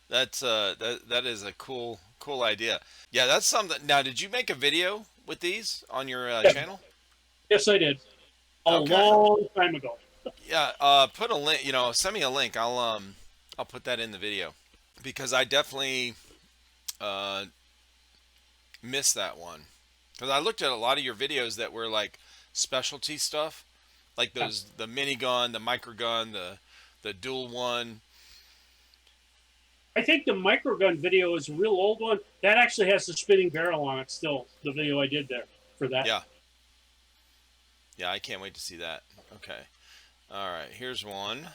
That's that is a cool idea. Yeah, that's something. Now, did you make a video with these on your Yeah. channel? Yes, I did a Okay. long time ago. Yeah, put a link, send me a link. I'll put that in the video because I definitely uh missed that one. Cuz I looked at a lot of your videos that were like specialty stuff, like Yeah. those the minigun, the microgun, the dual one. I think the Microgun video is a real old one. That actually has the spinning barrel on it still, the video I did there for that. Yeah. Yeah, I can't wait to see that. Okay. All right, here's one.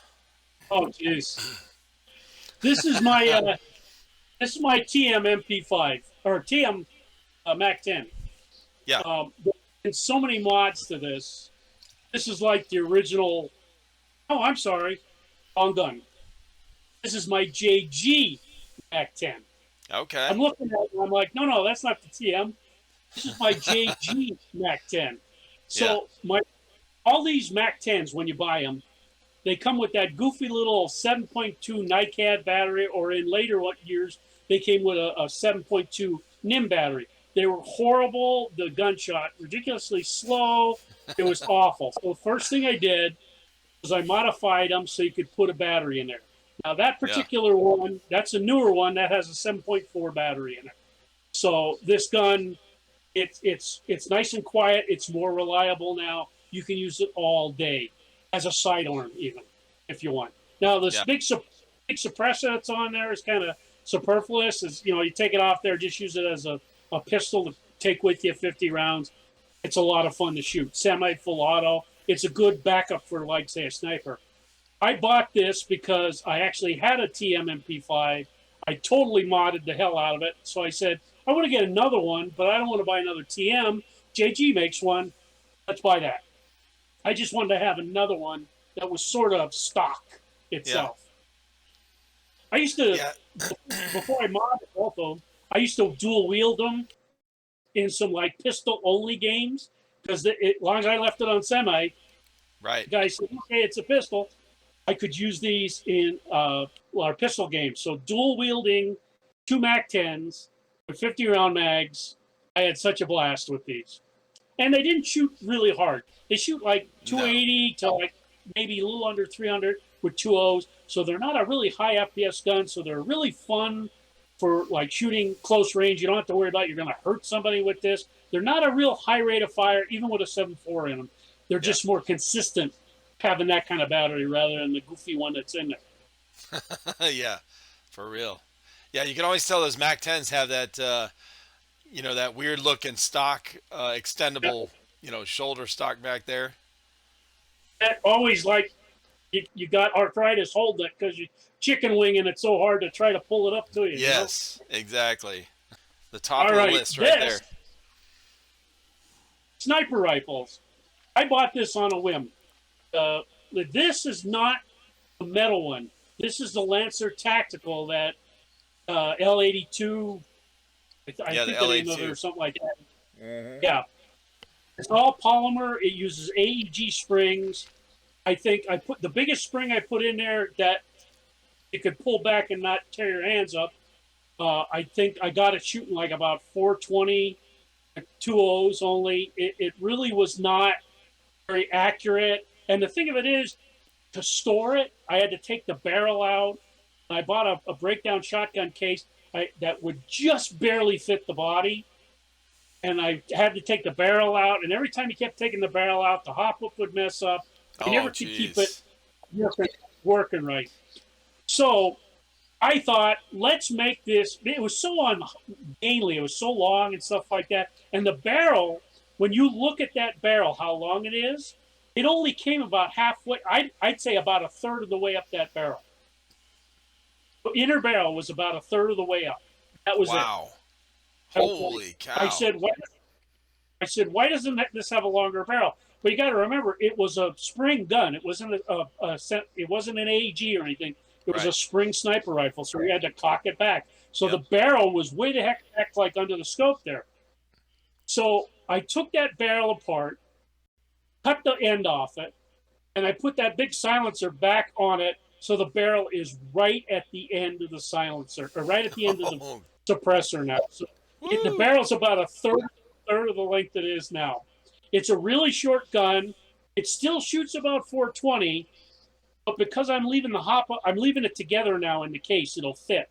Oh, jeez. This is my TM MP5 or TM Mac 10. Yeah. There's so many mods to this. This is like the original. Oh, I'm sorry, wrong gun. This is my JG Mac 10. Okay. I'm looking at it and I'm like, no, that's not the TM. This is my JG Mac 10. Yeah. So all these Mac 10s, when you buy them, they come with that goofy little 7.2 NiCad battery, or in later years, they came with a 7.2 NIM battery. They were horrible. The gun shot ridiculously slow. It was awful. So the first thing I did was I modified them so you could put a battery in there. Now that Yeah. particular one, that's a newer one that has a 7.4 battery in it. So this gun, it's nice and quiet. It's more reliable now. You can use it all day as a sidearm, even if you want. Now this Yeah. big suppressor that's on there is kind of superfluous. Is you take it off there, just use it as a pistol to take with you 50 rounds. It's a lot of fun to shoot. Semi full auto. It's a good backup for, like, say, a sniper. I bought this because I actually had a TM-MP5. I totally modded the hell out of it. So I said, I want to get another one, but I don't want to buy another TM. JG makes one. Let's buy that. I just wanted to have another one that was sort of stock itself. I used to, Yeah. before I modded both of them, I used to dual wield them in some like pistol only games because as long as I left it on semi, Right. the guy said, okay, it's a pistol. I could use these in our pistol games. So dual wielding 2 Mac 10s with 50 round mags. I had such a blast with these. And they didn't shoot really hard. They shoot like 280 to like maybe a little under 300 with 2.0s. So they're not a really high FPS gun. So they're really fun for like shooting close range. You don't have to worry about you're going to hurt somebody with this. They're not a real high rate of fire, even with a 7.4 in them. They're just more consistent having that kind of battery rather than the goofy one that's in there. Yeah, for real. Yeah, you can always tell those Mac 10s have that, that weird looking stock, extendable, shoulder stock back there. That always like you got arthritis holding it because you chicken winging it so hard to try to pull it up to you. Yes, exactly. The top All of the right, list right there. Sniper rifles. I bought this on a whim. This is not the metal one. This is the Lancer Tactical that L82. I think the name of it or something like that. Mm-hmm. Yeah, it's all polymer. It uses AEG springs. I think I put the biggest spring I put in there that it could pull back and not tear your hands up. I think I got it shooting like about 420, 2.0s only. It really was not very accurate. And the thing of it is, to store it, I had to take the barrel out. I bought a breakdown shotgun case that would just barely fit the body. And I had to take the barrel out. And every time you kept taking the barrel out, the hop hook would mess up. I never could keep it working right. So I thought, let's make this. It was so ungainly. It was so long and stuff like that. And the barrel, when you look at that barrel, how long it is, it only came about halfway. I'd say about a third of the way up that barrel. The inner barrel was about a third of the way up. That was wow. it. Holy cow. I said, why doesn't this have a longer barrel? But you got to remember, it was a spring gun. It wasn't it wasn't an AEG or anything. It was a spring sniper rifle, so we had to cock it back. So the barrel was way the heck like under the scope there. So I took that barrel apart, cut the end off it, and I put that big silencer back on it, so the barrel is right at the end of the silencer, or right at the end of the suppressor now. So the barrel's about a third of the length it is now. It's a really short gun. It still shoots about 420, but because I'm leaving I'm leaving it together now in the case, it'll fit.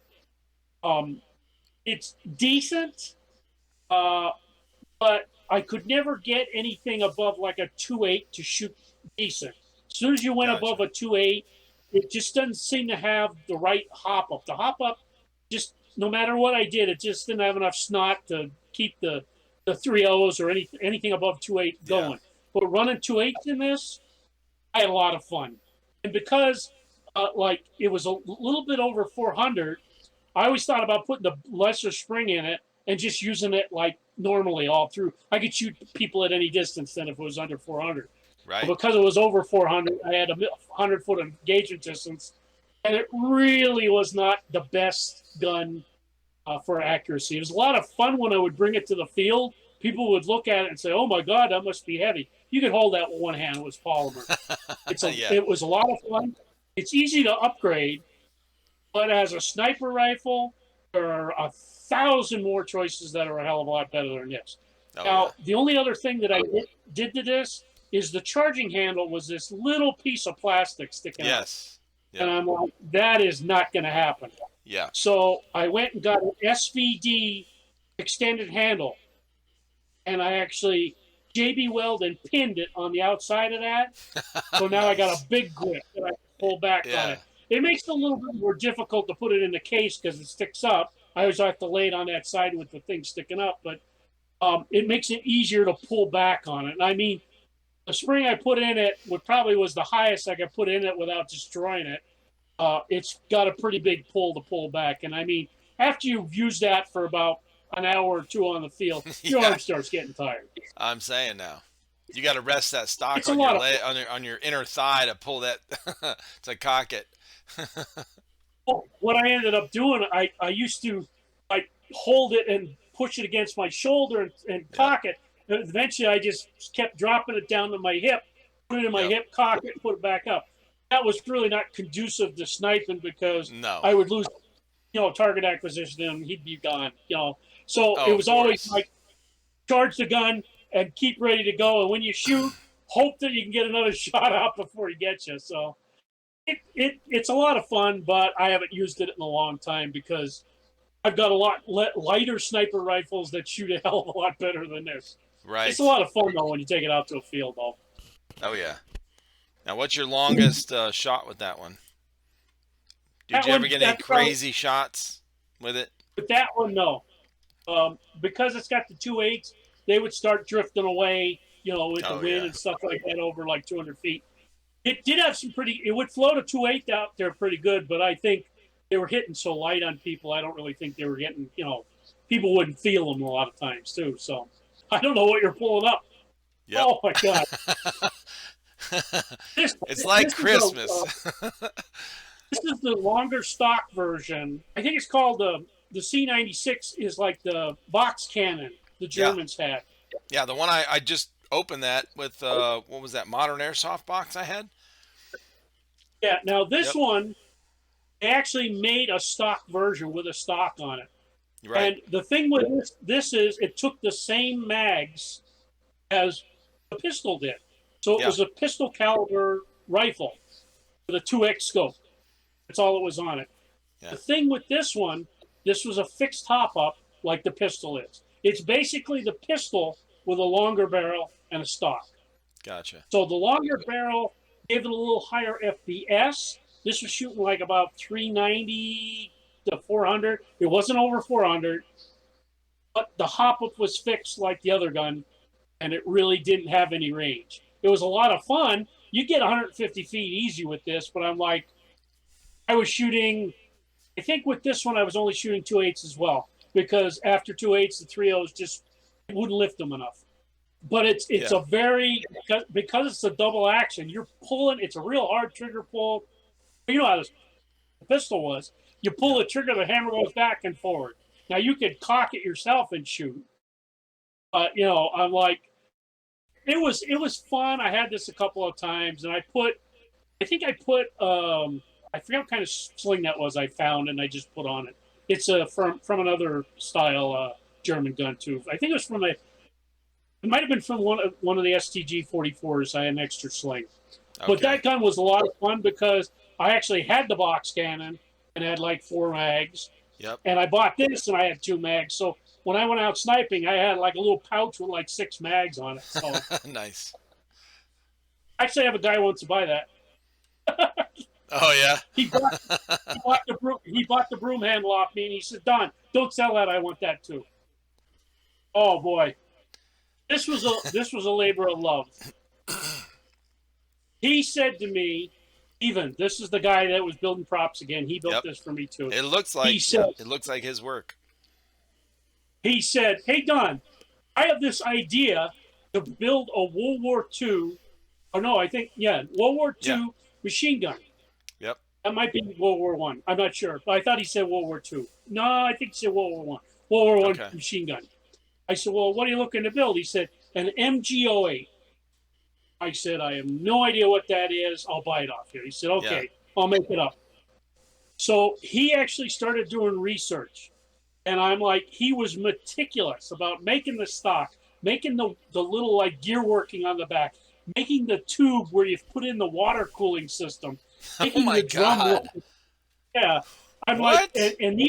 It's decent, but I could never get anything above like a 2.8 to shoot decent. As soon as you went above a 2.8, it just doesn't seem to have the right hop up. The hop up, just no matter what I did, it just didn't have enough snot to keep the 3.0s or anything above 2.8 going. Yeah. But running 2.8s in this, I had a lot of fun. And because it was a little bit over 400, I always thought about putting the lesser spring in it and just using it like normally all through. I could shoot people at any distance then if it was under 400. Right. But because it was over 400, I had a 100-foot engagement distance, and it really was not the best gun for accuracy. It was a lot of fun when I would bring it to the field. People would look at it and say, "Oh my God, that must be heavy." You could hold that with one hand; it was polymer. It was a lot of fun. It's easy to upgrade, but as a sniper rifle, there are 1,000 more choices that are a hell of a lot better than this. The only other thing that I did to this is the charging handle was this little piece of plastic sticking out. Yep. And I'm like, that is not going to happen. Yeah. So I went and got an SVD extended handle, and I actually JB welded and pinned it on the outside of that. So now I got a big grip that I can pull back on it. It makes it a little bit more difficult to put it in the case because it sticks up. I always have to lay it on that side with the thing sticking up, but it makes it easier to pull back on it. And I mean, the spring I put in it probably was the highest I could put in it without destroying it. It's got a pretty big pull to pull back. And I mean, after you've used that for about an hour or two on the field, your arm starts getting tired. I'm saying now, you got to rest that stock on your on your inner thigh to pull that to cock it. What I ended up doing, I used to hold it and push it against my shoulder and cock it. And eventually, I just kept dropping it down to my hip, put it in my hip, cock it, and put it back up. That was really not conducive to sniping because I would lose, target acquisition and he'd be gone. So it was always like charge the gun and keep ready to go. And when you shoot, hope that you can get another shot out before he gets you. So it's a lot of fun, but I haven't used it in a long time because I've got a lot lighter sniper rifles that shoot a hell of a lot better than this. Right. It's a lot of fun though when you take it out to a field, though. Oh yeah. Now, what's your longest shot with that one? Did you ever get any crazy shots with it? With that one, no. Because it's got the 2.8s, they would start drifting away, with the wind and stuff like that over like 200 feet. It did have it would float a 2.8 out there pretty good, but I think they were hitting so light on people, I don't really think they were getting, people wouldn't feel them a lot of times too. So I don't know what you're pulling up. Yep. Oh my God. It's like Christmas. This is the longer stock version. I think it's called the C96 is like the box cannon the Germans had. Yeah, the one I just opened that with, what was that, modern Airsoft box I had? Yeah, now this one, they actually made a stock version with a stock on it. Right. And the thing with this is it took the same mags as the pistol did. So it Yeah. was a pistol caliber rifle with a 2X scope. That's all it was on it. Yeah. The thing with this one, this was a fixed top up like the pistol is. It's basically the pistol with a longer barrel and a stock. Gotcha. So the longer barrel gave it a little higher FPS. This was shooting like about 390 to 400. It wasn't over 400, but the hop up was fixed like the other gun, and it really didn't have any range. It was a lot of fun. You get 150 feet easy with this, but I'm like, I was shooting, I think with this one, I was only shooting 2.8s as well, because after 2.8s, the 3.0s just wouldn't lift them enough. But it's Yeah. a very, because it's a double action, you're pulling, it's a real hard trigger pull. You know how this pistol was. You pull the trigger, the hammer goes back and forward. Now you could cock it yourself and shoot. But you know, I'm like, it was fun. I had this a couple of times, and I think I put I forget what kind of sling that was I found, and I just put on it. It's from another style German gun too. I think it was from it might have been from one of the STG 44s. I had an extra sling. Okay. But that gun was a lot of fun because I actually had the box cannon and had like 4 mags. Yep. And I bought this and I had 2 mags. So when I went out sniping, I had like a little pouch with like 6 mags on it. So Nice. actually, I have a guy who wants to buy that. Oh yeah. He bought the broom handle off me, and he said, "Don, don't sell that. I want that too." Oh boy, this was a labor of love. He said to me, "Even this is the guy that was building props again. He built this for me too." It looks like it looks like his work. He said, "Hey Don, I have this idea to build a World War II, or no, I think World War II machine gun. Yep. That might be World War One. I'm not sure, but I thought he said World War II. No, I think he said World War One. World War One machine gun." I said, "Well, what are you looking to build?" He said, "An MG08. I said, "I have no idea what that is. I'll buy it off you." He said, "Okay, I'll make it up." So he actually started doing research. And I'm like, he was meticulous about making the stock, making the little like gear working on the back, making the tube where you put in the water cooling system, making my the drum. God. Yeah. I'm What? like, and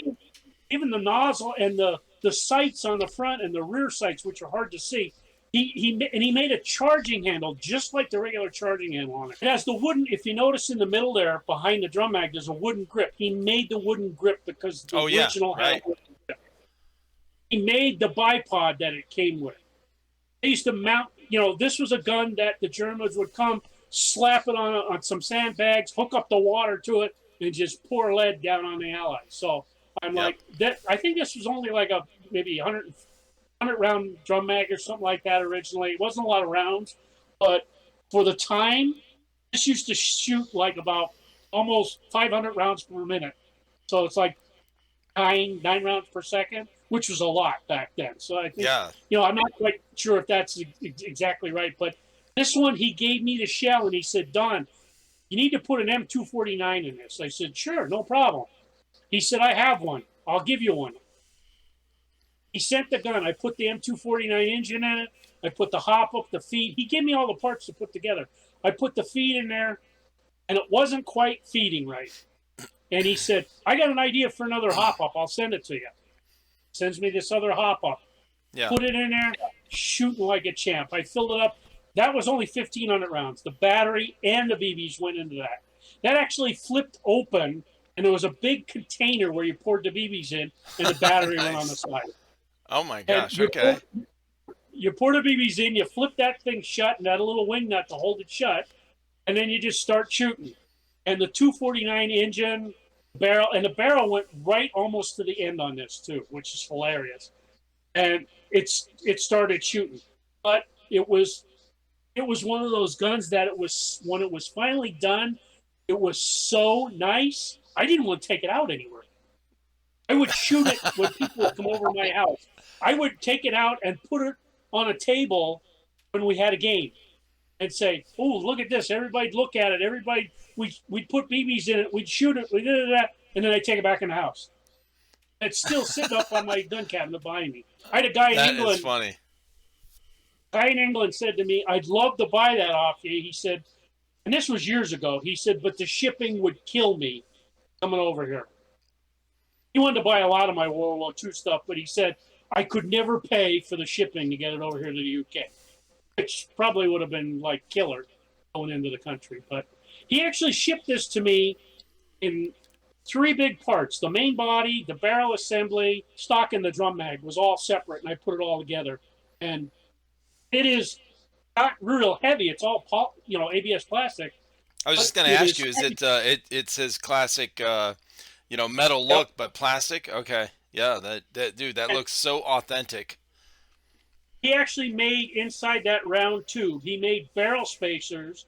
even the nozzle and the sights on the front and the rear sights, which are hard to see. He made a charging handle just like the regular charging handle on it. It has the wooden, if you notice in the middle there behind the drum mag, there's a wooden grip. He made the wooden grip because the original had a wooden grip. He made the bipod that it came with. They used to mount, this was a gun that the Germans would come, slap it on some sandbags, hook up the water to it, and just pour lead down on the Allies. So I'm like, that. I think this was only like maybe 100 round drum mag or something like that originally. It wasn't a lot of rounds, but for the time, this used to shoot like about almost 500 rounds per minute. So it's like 9 rounds per second, which was a lot back then. So I think, I'm not quite sure if that's exactly right, but this one, he gave me the shell and he said, "Don, you need to put an M249 in this." I said, "Sure, no problem." He said, "I have one. I'll give you one." He sent the gun. I put the M249 engine in it. I put the hop up, the feed. He gave me all the parts to put together. I put the feed in there, and it wasn't quite feeding right. And he said, "I got an idea for another hop up. I'll send it to you." Sends me this other hop up. Yeah. Put it in there, shooting like a champ. I filled it up. That was only 1,500 rounds. The battery and the BBs went into that. That actually flipped open, and there was a big container where you poured the BBs in, and the battery went on the side. Oh my gosh! Okay. You pour the BBs in, you flip that thing shut, and add a little wing nut to hold it shut, and then you just start shooting. And the 249 engine, barrel, and the barrel went right almost to the end on this too, which is hilarious. And it started shooting, but it was one of those guns that when it was finally done, it was so nice. I didn't want to take it out anywhere. I would shoot it when people would come over my house. I would take it out and put it on a table when we had a game and say, "Oh, look at this. Everybody'd look at it. We'd put BBs in it. We'd shoot it. We did that. And then I'd take it back in the house. It's still sitting up on my gun cabinet behind me. I had a guy in England. That is funny. guy in England said to me, "I'd love to buy that off you." He said, and this was years ago. He said, "But the shipping would kill me coming over here." He wanted to buy a lot of my World War II stuff, but he said I could never pay for the shipping to get it over here to the UK, which probably would have been like killer going into the country. But he actually shipped this to me in three big parts: the main body, the barrel assembly, stock, and the drum mag was all separate, and I put it all together. And it is not real heavy. It's all ABS plastic. I was just going to ask you, is it's his classic metal look, but plastic? Okay. Yeah, that looks so authentic. He actually made inside that round tube, he made barrel spacers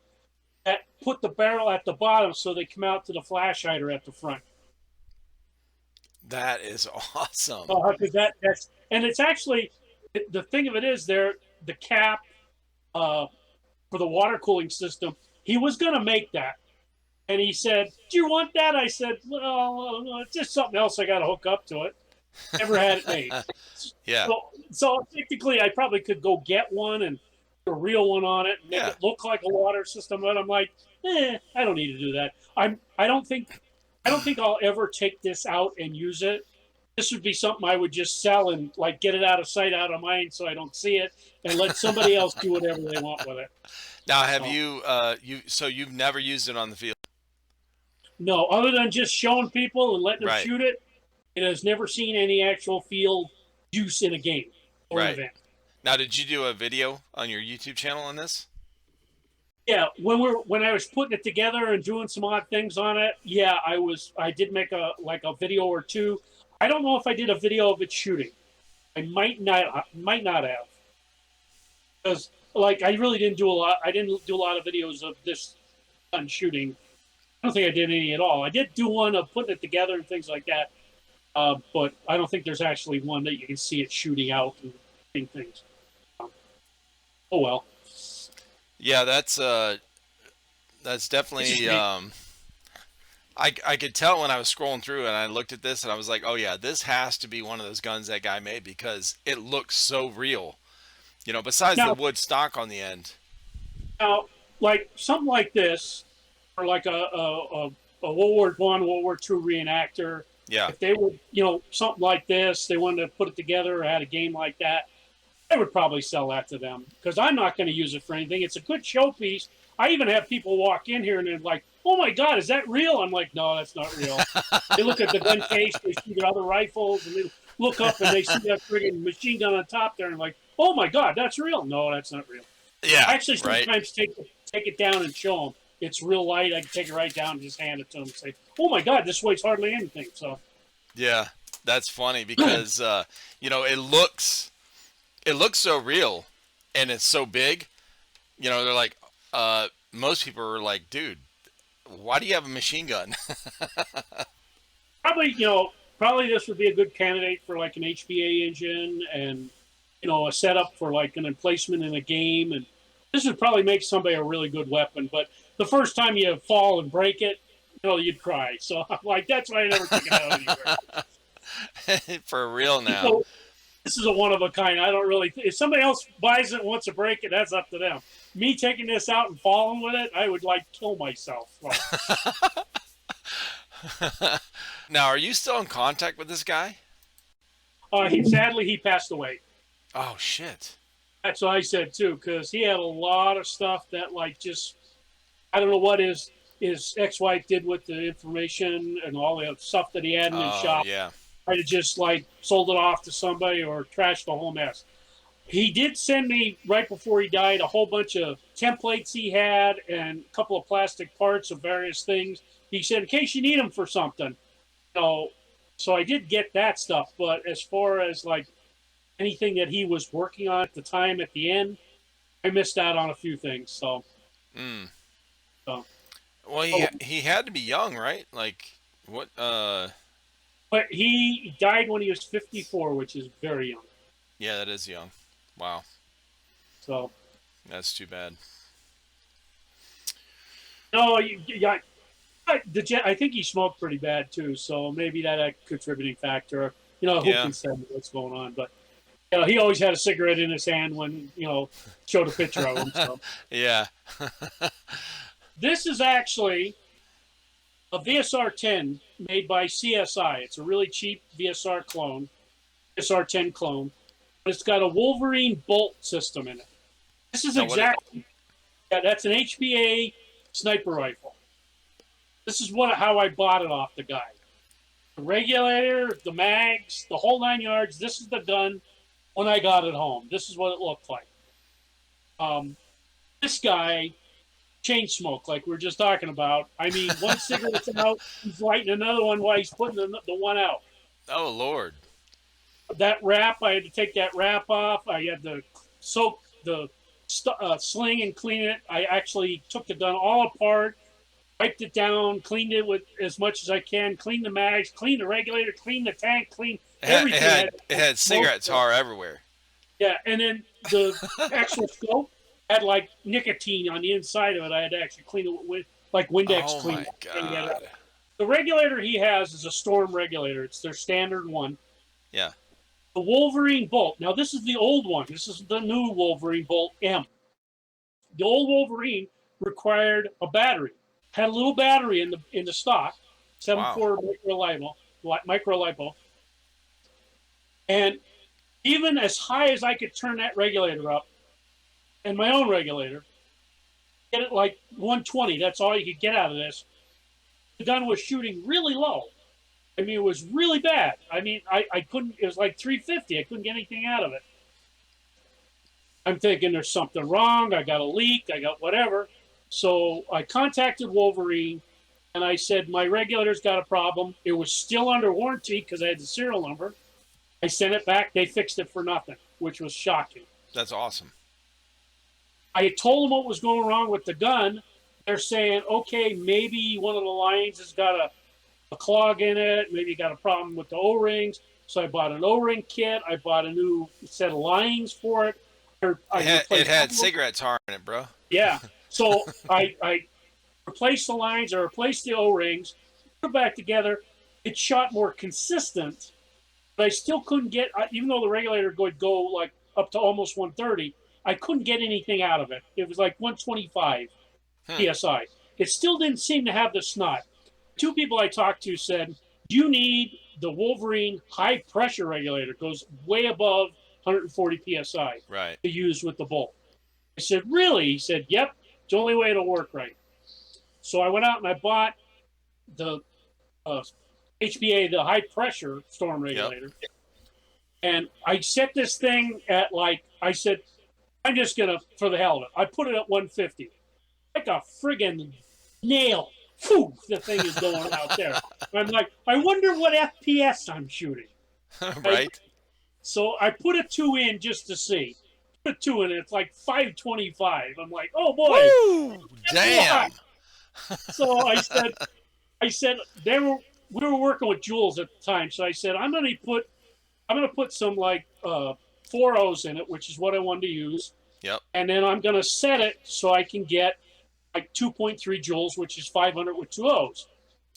that put the barrel at the bottom so they come out to the flash hider at the front. That is awesome. That's and it's actually, the thing of it is, the cap for the water cooling system, he was going to make that. And he said, "Do you want that?" I said, "Well, it's just something else I got to hook up to it." Never had it made. Yeah. So technically, I probably could go get one and put a real one on it and make it look like a water system. But I'm like, I don't need to do that. I don't think I'll ever take this out and use it. This would be something I would just sell and like get it out of sight, out of mind, so I don't see it, and let somebody else do whatever they want with it. Now, have you've never used it on the field? No, other than just showing people and letting them shoot it. It has never seen any actual field use in a game or an event. Now, did you do a video on your YouTube channel on this? Yeah, when I was putting it together and doing some odd things on it, yeah, I did make a video or two. I don't know if I did a video of it shooting. I might not have, because I really didn't do a lot. I didn't do a lot of videos of this gun shooting. I don't think I did any at all. I did do one of putting it together and things like that. But I don't think there's actually one that you can see it shooting out and doing things. Oh well. Yeah, that's definitely. I could tell when I was scrolling through and I looked at this and I was like, oh yeah, this has to be one of those guns that guy made because it looks so real. Besides the wood stock on the end. Now, like something like this, or like a World War I, World War II reenactor. Yeah. If they would, something like this, they wanted to put it together or had a game like that, I would probably sell that to them because I'm not going to use it for anything. It's a good showpiece. I even have people walk in here and they're like, "Oh my God, is that real?" I'm like, "No, that's not real." They look at the gun case, they see the other rifles, and they look up and they see that friggin' machine gun on top there and like, "Oh my God, that's real." No, that's not real. Yeah. I actually sometimes take it down and show them. It's real light. I can take it right down and just hand it to them and say, "Oh my God, this weighs hardly anything." So. Yeah, that's funny because it looks so real, and it's so big. They're like, most people are like, "Dude, why do you have a machine gun?" Probably this would be a good candidate for like an HPA engine and a setup for like an emplacement in a game, and this would probably make somebody a really good weapon. But the first time you fall and break it, you'd cry. So I'm like, that's why I never take it out anywhere. For real now. This is a one of a kind. I don't really. If somebody else buys it and wants to break it, that's up to them. Me taking this out and falling with it, I would kill myself. Now, are you still in contact with this guy? Sadly, he passed away. Oh shit. That's what I said too, because he had a lot of stuff that I don't know what his ex-wife did with the information and all the stuff that he had in his shop. Yeah. I'd have just sold it off to somebody or trashed the whole mess. He did send me right before he died a whole bunch of templates he had and a couple of plastic parts of various things. He said, in case you need them for something. So I did get that stuff. But as far as anything that he was working on at the time at the end, I missed out on a few things. So. Well, he had to be young, right? What? But he died when he was 54, which is very young. Yeah, that is young. Wow. So. That's too bad. No, I think he smoked pretty bad too, so maybe that a contributing factor. Who can say what's going on? But He always had a cigarette in his hand when, showed a picture of him. So Yeah. this is actually a VSR 10 made by CSI. It's a really cheap VSR clone, VSR 10 clone, but it's got a Wolverine bolt system in it. This is exactly, yeah, that's an HBA sniper rifle. This is how I bought it off the guy. The regulator, the mags, the whole 9 yards. This is the gun when I got it home. This is what it looked like. This guy, chain smoke, like we were just talking about. I mean, one cigarette's out, he's lighting another one while he's putting the one out. Oh, Lord. That wrap, I had to take that wrap off. I had to soak the sling and clean it. I actually took the gun all apart, wiped it down, cleaned it with as much as I can, cleaned the mags, cleaned the regulator, cleaned the tank, cleaned everything. It had cigarette tar everywhere. Yeah, and then the actual scope had like nicotine on the inside of it. I had to actually clean it with like Windex clean. Oh my God. The regulator he has is a Storm regulator. It's their standard one. Yeah. The Wolverine bolt. Now this is the old one. This is the new Wolverine bolt M. The old Wolverine required a battery. Had a little battery in the stock, 7.4 micro lipo. And even as high as I could turn that regulator up, and my own regulator, get it like 120. That's all you could get out of this. The gun was shooting really low. I mean, it was really bad. I mean, I couldn't, it was like 350. I couldn't get anything out of it. I'm thinking there's something wrong. I got a leak. I got whatever. So I contacted Wolverine and I said, my regulator's got a problem. It was still under warranty because I had the serial number. I sent it back. They fixed it for nothing, which was shocking. That's awesome. I had told them what was going wrong with the gun. They're saying, okay, maybe one of the lines has got a clog in it. Maybe you got a problem with the O-rings. So I bought an O-ring kit. I bought a new set of lines for it. It had cigarette tar in it, bro. Yeah. So I replaced the lines. I replaced the O-rings. Put it back together. It shot more consistent. But I still couldn't get, even though the regulator would go like up to almost 130, I couldn't get anything out of it. It was like 125 PSI. It still didn't seem to have the snot. Two people I talked to said, you need the Wolverine high pressure regulator. It goes way above 140 PSI to use with the bolt. I said, really? He said, yep. It's the only way it'll work right. So I went out and I bought the HBA, the high pressure Storm regulator. Yep. And I set this thing at I said, I'm just going to, for the hell of it, I put it at 150. Like a friggin' nail. Phew, the thing is going out there. I'm like, I wonder what FPS I'm shooting. Right. So I put a 2 in just to see. Put a 2 in, it's like 525. I'm like, oh boy. Woo, damn. So I said we were working with Jules at the time. So I said, I'm gonna put some like 4.0s in it, which is what I wanted to use. Yep. And then I'm gonna set it so I can get like 2.3 joules, which is 500 with 2 O's.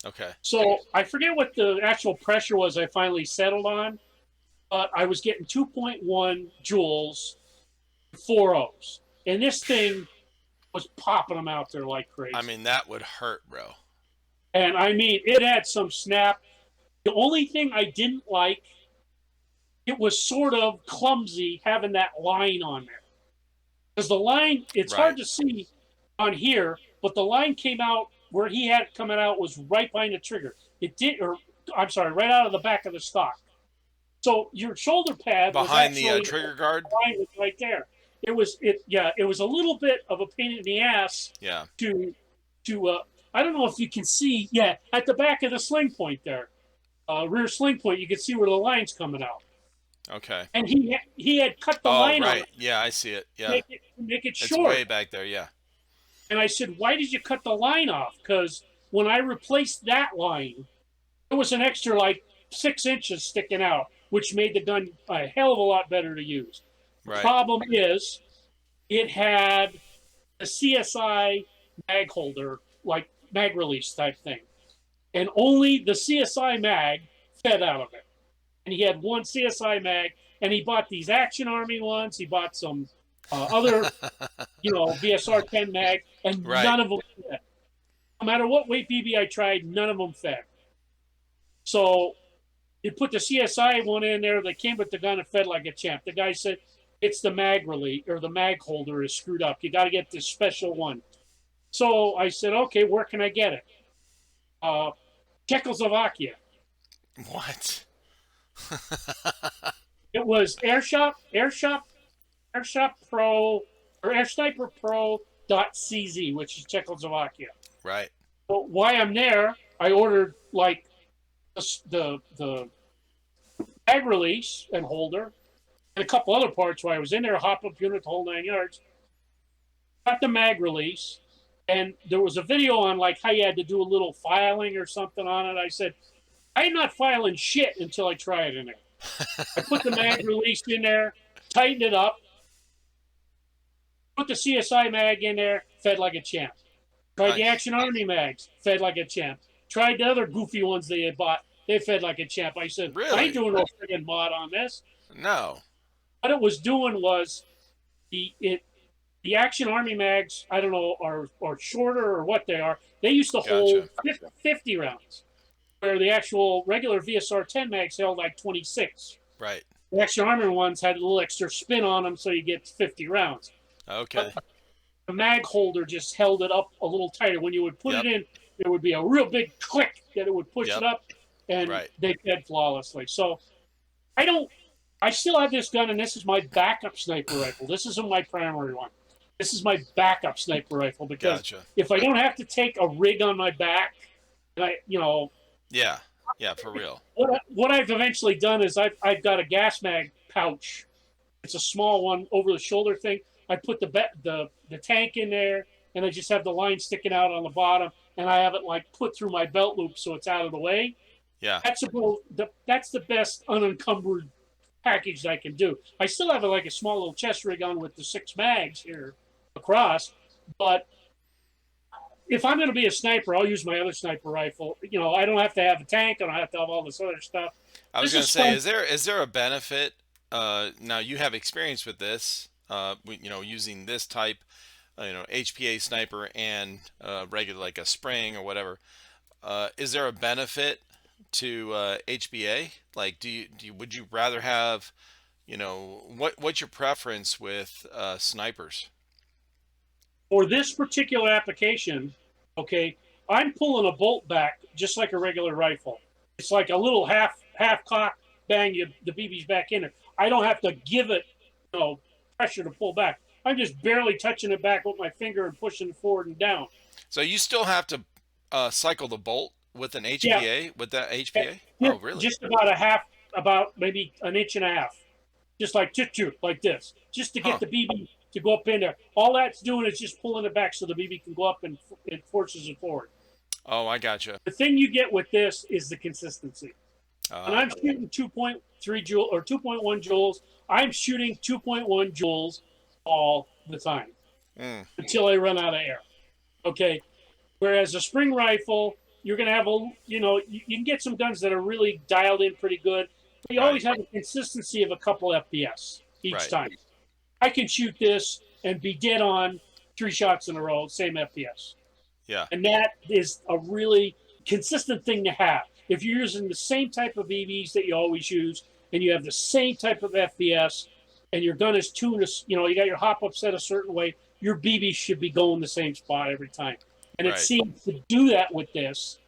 Okay. So I forget what the actual pressure was I finally settled on, but I was getting 2.1 joules, 4 O's. And this thing was popping them out there like crazy. I mean, that would hurt, bro. And I mean, it had some snap. The only thing I didn't like, it was sort of clumsy having that line on there. Because the line, it's hard to see on here, but the line came out where he had it coming out was right behind the trigger. It did, or I'm sorry, right out of the back of the stock. So your shoulder pad behind the trigger guard, the line was right there. It was a little bit of a pain in the ass. Yeah. To I don't know if you can see. Yeah, at the back of the sling point there, rear sling point, you can see where the line's coming out. Okay. And he had cut the line right. on it. Yeah, I see it. Yeah. Make it short. It's way back there. Yeah. And I said, why did you cut the line off? Because when I replaced that line, there was an extra like 6 inches sticking out, which made the gun a hell of a lot better to use. Right. The problem is it had a CSI mag holder, like mag release type thing. And only the CSI mag fed out of it. And he had one CSI mag And he bought these Action Army ones. He bought some other, VSR 10 mag, and Right. none of them fed. No matter what weight BB I tried, none of them fed. So you put the CSI one in there. They came with the gun and fed like a champ. The guy said, it's the mag release, or the mag holder is screwed up. You got to get this special one. So I said, okay, where can I get it? Czechoslovakia. What? It was Airshop Pro, or AirSniperPro.cz, which is Czechoslovakia. Right. But while I'm there, I ordered like the mag release and holder, and a couple other parts while I was in there, hop-up unit, the whole 9 yards. Got the mag release, and there was a video on like how you had to do a little filing or something on it. I said, I'm not filing shit until I try it in there. I put the mag release in there, tightened it up, put the CSI mag in there, fed like a champ. Tried the Action Army mags, fed like a champ. Tried the other goofy ones they had bought, they fed like a champ. I said, Really? I ain't doing no friggin' mod on this. No. What it was doing was the Action Army mags, I don't know, are shorter or what they are. They used to hold 50 rounds, where the actual regular VSR 10 mags held like 26. Right. The Action Army ones had a little extra spin on them, so you get 50 rounds. Okay. But the mag holder just held it up a little tighter. When you would put it in, there would be a real big click that it would push it up, and they fed flawlessly. So I still have this gun, and this is my backup sniper rifle. This isn't my primary one. This is my backup sniper rifle, because if I don't have to take a rig on my back, and yeah, for real. What I've eventually done is I've got a gas mag pouch. It's a small one over the shoulder thing. I put the tank in there, and I just have the line sticking out on the bottom, and I have it like put through my belt loop so it's out of the way. Yeah, that's the best unencumbered package I can do. I still have like a small little chest rig on with the 6 mags here across, but if I'm going to be a sniper, I'll use my other sniper rifle. I don't have to have a tank. I don't have to have all this other stuff. I was going to say, is there a benefit? Now you have experience with this, using this type, HPA sniper and regular, like a spring or whatever. Is there a benefit to HPA? Like, would you rather have, what's your preference with snipers? For this particular application, okay, I'm pulling a bolt back just like a regular rifle. It's like a little half cock, bang, the BB's back in it. I don't have to give it, pressure to pull back. I'm just barely touching it back with my finger and pushing it forward and down. So you still have to cycle the bolt with an HPA, with that HPA? Yeah, oh, really? Just about maybe an inch and a half. Just like like this, just to get the BB to go up in there. All that's doing is just pulling it back so the BB can go up and it forces it forward. Oh, I gotcha. The thing you get with this is the consistency. And I'm shooting 2.3 joules or 2.1 joules. I'm shooting 2.1 joules all the time until I run out of air. Okay. Whereas a spring rifle, you're going to have you can get some guns that are really dialed in pretty good. But you always have a consistency of a couple FPS each time. I can shoot this and be dead on 3 shots in a row, same FPS. Yeah. And that is a really consistent thing to have. If you're using the same type of BBs that you always use, and you have the same type of FPS, and your gun is tuned, you got your hop-up set a certain way, your BB should be going the same spot every time. And it seems to do that with this.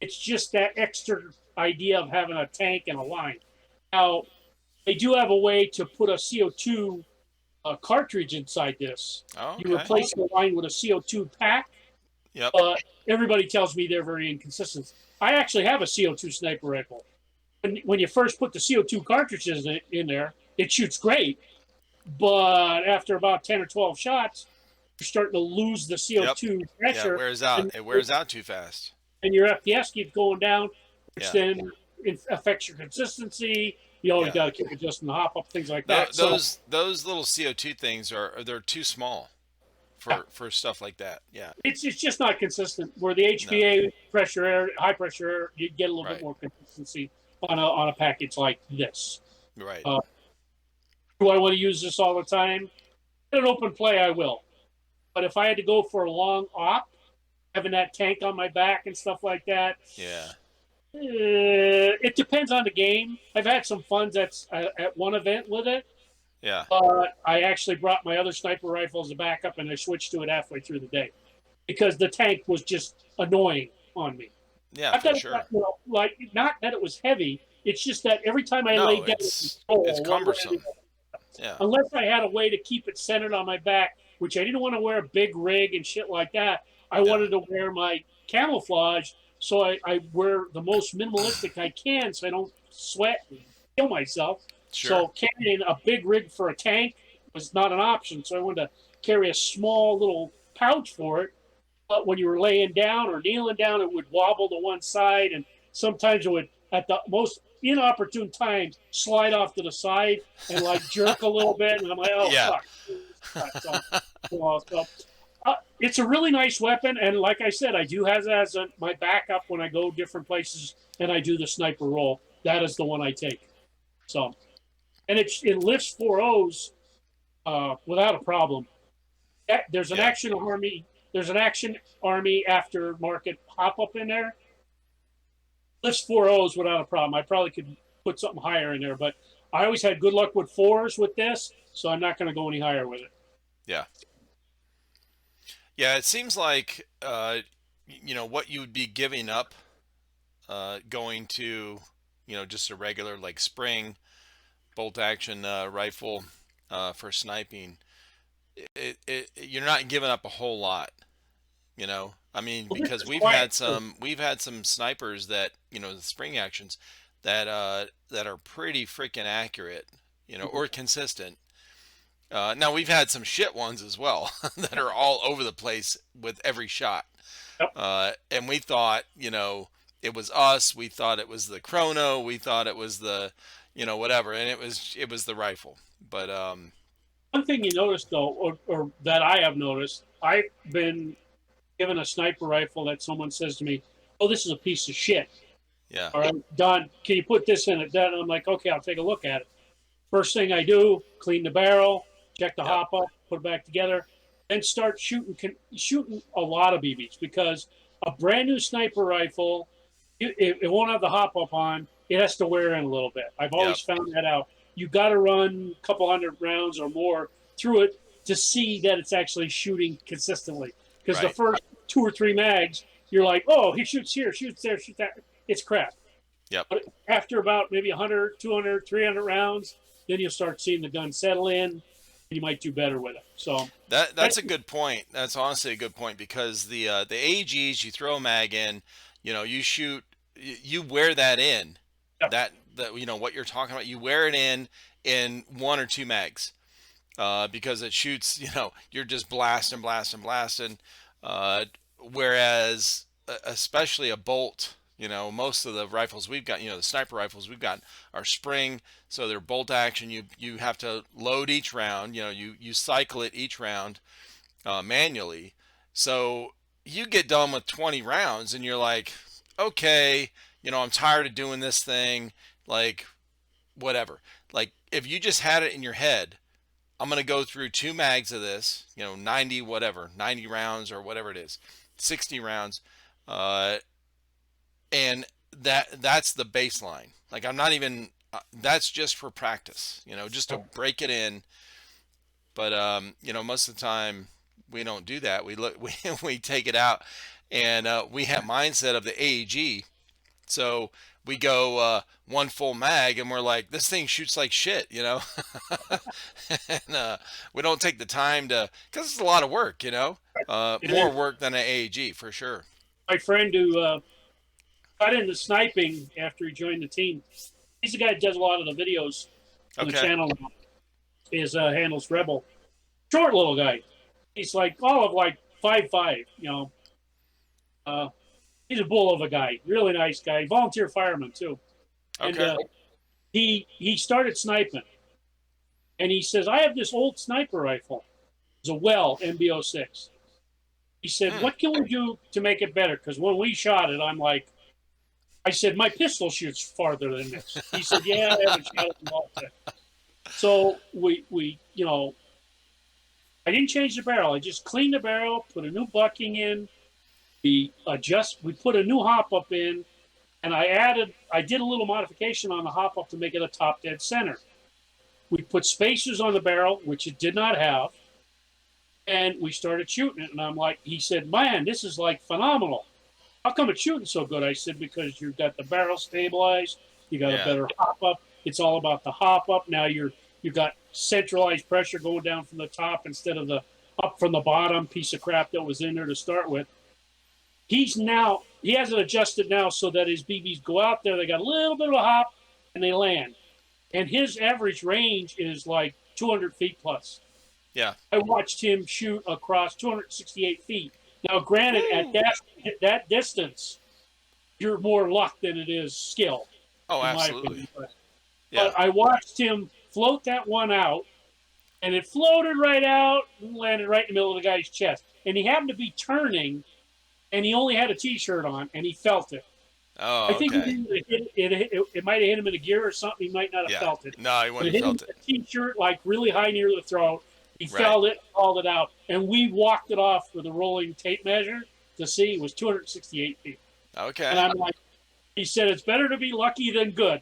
It's just that extra idea of having a tank and a line. Now, they do have a way to put a CO2 cartridge inside this. You replace the line with a CO2 pack. Yep. Everybody tells me they're very inconsistent. I actually have a CO2 sniper rifle. When you first put the CO2 cartridges in there, it shoots great. But after about 10 or 12 shots, you're starting to lose the CO2 pressure. Yeah, it wears out. It wears out too fast. And your FPS keeps going down, which then affects your consistency. You always got to keep adjusting the hop up, things like that. Those little CO2 things they're too small for stuff like that. Yeah, it's just not consistent. Where the HPA pressure air, high pressure air, you get a little bit more consistency on a package like this. Right. Do I want to use this all the time? In an open play, I will. But if I had to go for a long op, having that tank on my back and stuff like that, Yeah. it depends on the game. I've had some fun at one event with it. Yeah. But I actually brought my other sniper rifle as a backup, and I switched to it halfway through the day because the tank was just annoying on me. Yeah, I've for got sure. like not that it was heavy. It's just that every time I lay No, down, it's cumbersome. Yeah. unless I had a way to keep it centered on my back, which I didn't want to wear a big rig and shit like that. I Yeah. wanted to wear my camouflage, so I wear the most minimalistic I can, so I don't sweat and kill myself. Sure. So carrying a big rig for a tank was not an option. So I wanted to carry a small little pouch for it. But when you were laying down or kneeling down, it would wobble to one side, and sometimes it would, at the most inopportune times, slide off to the side and like jerk a little bit. And I'm like, oh Yeah. fuck. So, it's a really nice weapon, and like I said, I do have it as my backup when I go different places and I do the sniper roll. That is the one I take. So, and it lifts 4.0s without a problem. There's an Yeah. action army. There's an action army aftermarket pop up in there. Lifts 4.0s without a problem. I probably could put something higher in there, but I always had good luck with 4s with this, so I'm not going to go any higher with it. Yeah. Yeah, it seems like what you would be giving up going to just a regular like spring bolt action rifle for sniping. You're not giving up a whole lot, I mean, Well, because we've had some snipers that the spring actions that are pretty freaking accurate, or consistent. Now we've had some shit ones as well that are all over the place with every shot. Yep. And we thought, it was us. We thought it was the chrono. We thought it was the, whatever. And it was the rifle. But One thing you notice though, or that I have noticed, I've been given a sniper rifle that someone says to me, "Oh, this is a piece of shit." yeah, All right, Don, can you put this in it? Then I'm like, okay, I'll take a look at it. First thing I do, clean the barrel, check the Yep. hop up, put it back together, then start shooting a lot of BBs because a brand new sniper rifle, it won't have the hop up on. It has to wear in a little bit. I've always found that out. You got to run a couple hundred rounds or more through it to see that it's actually shooting consistently. Because the Right. first 2 or 3 mags, you're like, oh, he shoots here, shoots there, shoots that. It's crap. Yep. But after about maybe 100, 200, 300 rounds, then you'll start seeing the gun settle in, and you might do better with it. So That's a good point. That's honestly a good point because the AEGs, you throw a mag in, you shoot, you wear that in. Yep. That what you're talking about, you wear it in 1 or 2 mags. Because it shoots, you're just blasting. Whereas, especially a bolt, most of the rifles we've got, the sniper rifles we've got are spring, so they're bolt action. You have to load each round. You cycle it each round manually. So you get done with 20 rounds, and you're like, okay, I'm tired of doing this thing. Like, whatever. Like, if you just had it in your head, I'm going to go through 2 mags of this, 90 rounds or whatever it is, 60 rounds. And that's the baseline. Like, I'm not even, that's just for practice, just to break it in. But, most of the time we don't do that. We take it out, and we have mindset of the AEG. So we go 1 full mag, and we're like, this thing shoots like shit, and we don't take the time because it's a lot of work, more work than an AEG for sure. my friend who got into sniping after he joined the team, he's the guy that does a lot of the videos on the channel now. His handles Rebel. Short little guy. He's like all of like 5'5", he's a bull of a guy. Really nice guy. Volunteer fireman too. Okay. And he started sniping. And he says, I have this old sniper rifle. It's a Well MB06. He said, what can we do to make it better? Because when we shot it, I'm like, I said, my pistol shoots farther than this. He said, yeah, I haven't shot it in a long time. So we I didn't change the barrel. I just cleaned the barrel, put a new bucking in. We put a new hop up in, and I did a little modification on the hop up to make it a top dead center. We put spacers on the barrel, which it did not have, and we started shooting it. And I'm like, he said, "Man, this is like phenomenal. How come it's shooting so good?" I said, "Because you've got the barrel stabilized, you got a Yeah. better hop up. It's all about the hop up. Now you've got centralized pressure going down from the top instead of the up from the bottom piece of crap that was in there to start with." He has it adjusted now so that his BBs go out there, they got a little bit of a hop, and they land. And his average range is like 200 feet plus. Yeah. I watched him shoot across 268 feet. Now, granted, at Woo. that distance, you're more luck than it is skill, Oh, in my absolutely. opinion. But Yeah. I watched him float that one out, and it floated right out and landed right in the middle of the guy's chest. And he happened to be turning, and he only had a T-shirt on, and he felt it. I Oh, think okay. it might have hit him in a gear or something. He might not have Yeah. felt it. No, he But wouldn't it have hit him felt with it. the T-shirt like really high near the throat. He Right. felt it, called it out, and we walked it off with a rolling tape measure to see it was 268 feet. And Okay. I'm like, he said it's better to be lucky than good,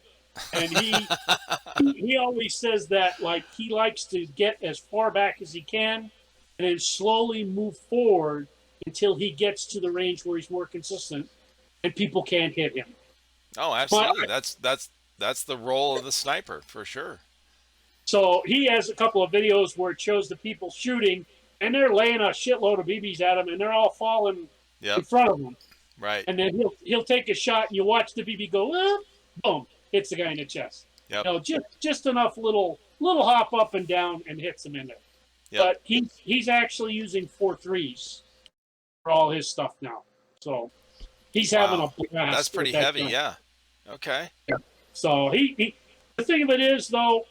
and he always says that like he likes to get as far back as he can, and then slowly move forward until he gets to the range where he's more consistent, and people can't hit him. Oh, But absolutely. That's the role of the sniper for sure. So he has a couple of videos where it shows the people shooting, and they're laying a shitload of BBs at him, and they're all falling in Yep. front of him. Right. And then he'll take a shot, and you watch the BB go, boom, hits the guy in the chest. Yep. Just enough little hop up and down, and hits him in there. Yep. But he's actually using 4.3s for all his stuff now. So he's having a Wow. blast. That's pretty with that heavy. gun. Yeah. Okay. So the thing of it is though,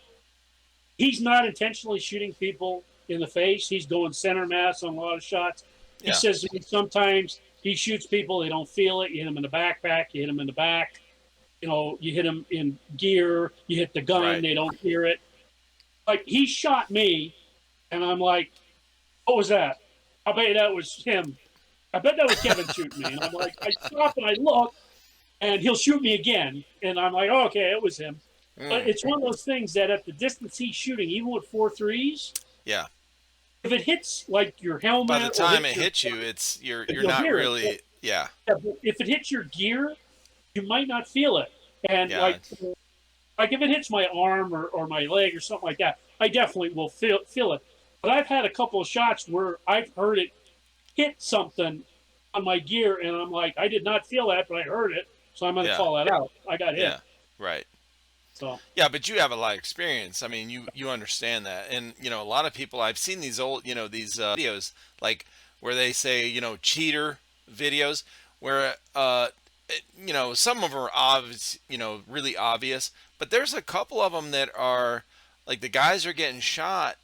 he's not intentionally shooting people in the face. He's going center mass on a lot of shots. He Yeah. says to me sometimes he shoots people, they don't feel it. You hit him in the backpack, you hit him in the back. You hit him in gear, you hit the gun, Right. they don't hear it. Like he shot me, and I'm like, what was that? I bet that was him. I bet that was Kevin shooting me. And I'm like, I stop and I look, and he'll shoot me again. And I'm like, oh, okay, it was him. But Mm. it's one of those things that at the distance he's shooting, even with 4.3s, Yeah. if it hits like your helmet, By the time or it hits you, you're you'll not hear really. it. Yeah. If it hits your gear, you might not feel it. And Yeah. like if it hits my arm or my leg or something like that, I definitely will feel it. But I've had a couple of shots where I've heard it hit something on my gear, and I'm like, I did not feel that, but I heard it, so I'm going to Yeah. call that out. I got hit. Yeah. Right. So Yeah, but you have a lot of experience. I mean, you understand that, and a lot of people. I've seen these old, these videos like where they say, cheater videos, where some of them are obvious, really obvious, but there's a couple of them that are like the guys are getting shot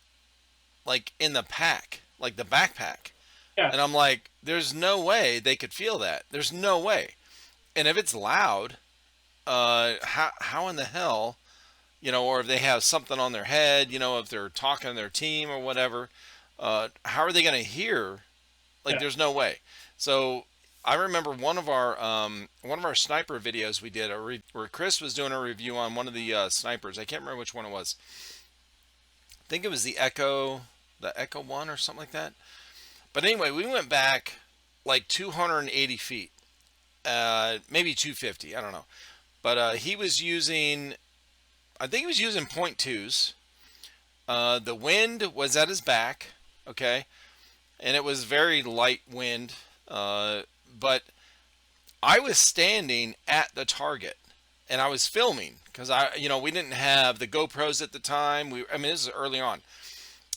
like in the pack, like the backpack, yeah, and I'm like, there's no way they could feel that. There's no way. And if it's loud, how in the hell, or if they have something on their head, if they're talking to their team or whatever, how are they going to hear? Like, yeah, there's no way. So I remember one of our sniper videos we did, where Chris was doing a review on one of the snipers. I can't remember which one it was. I think it was the Echo One or something like that. But anyway, we went back like 280 feet, maybe 250. I don't know. But he was using, I think he was using .2s. The wind was at his back, okay, and it was very light wind. But I was standing at the target, and I was filming because we didn't have the GoPros at the time. This is early on,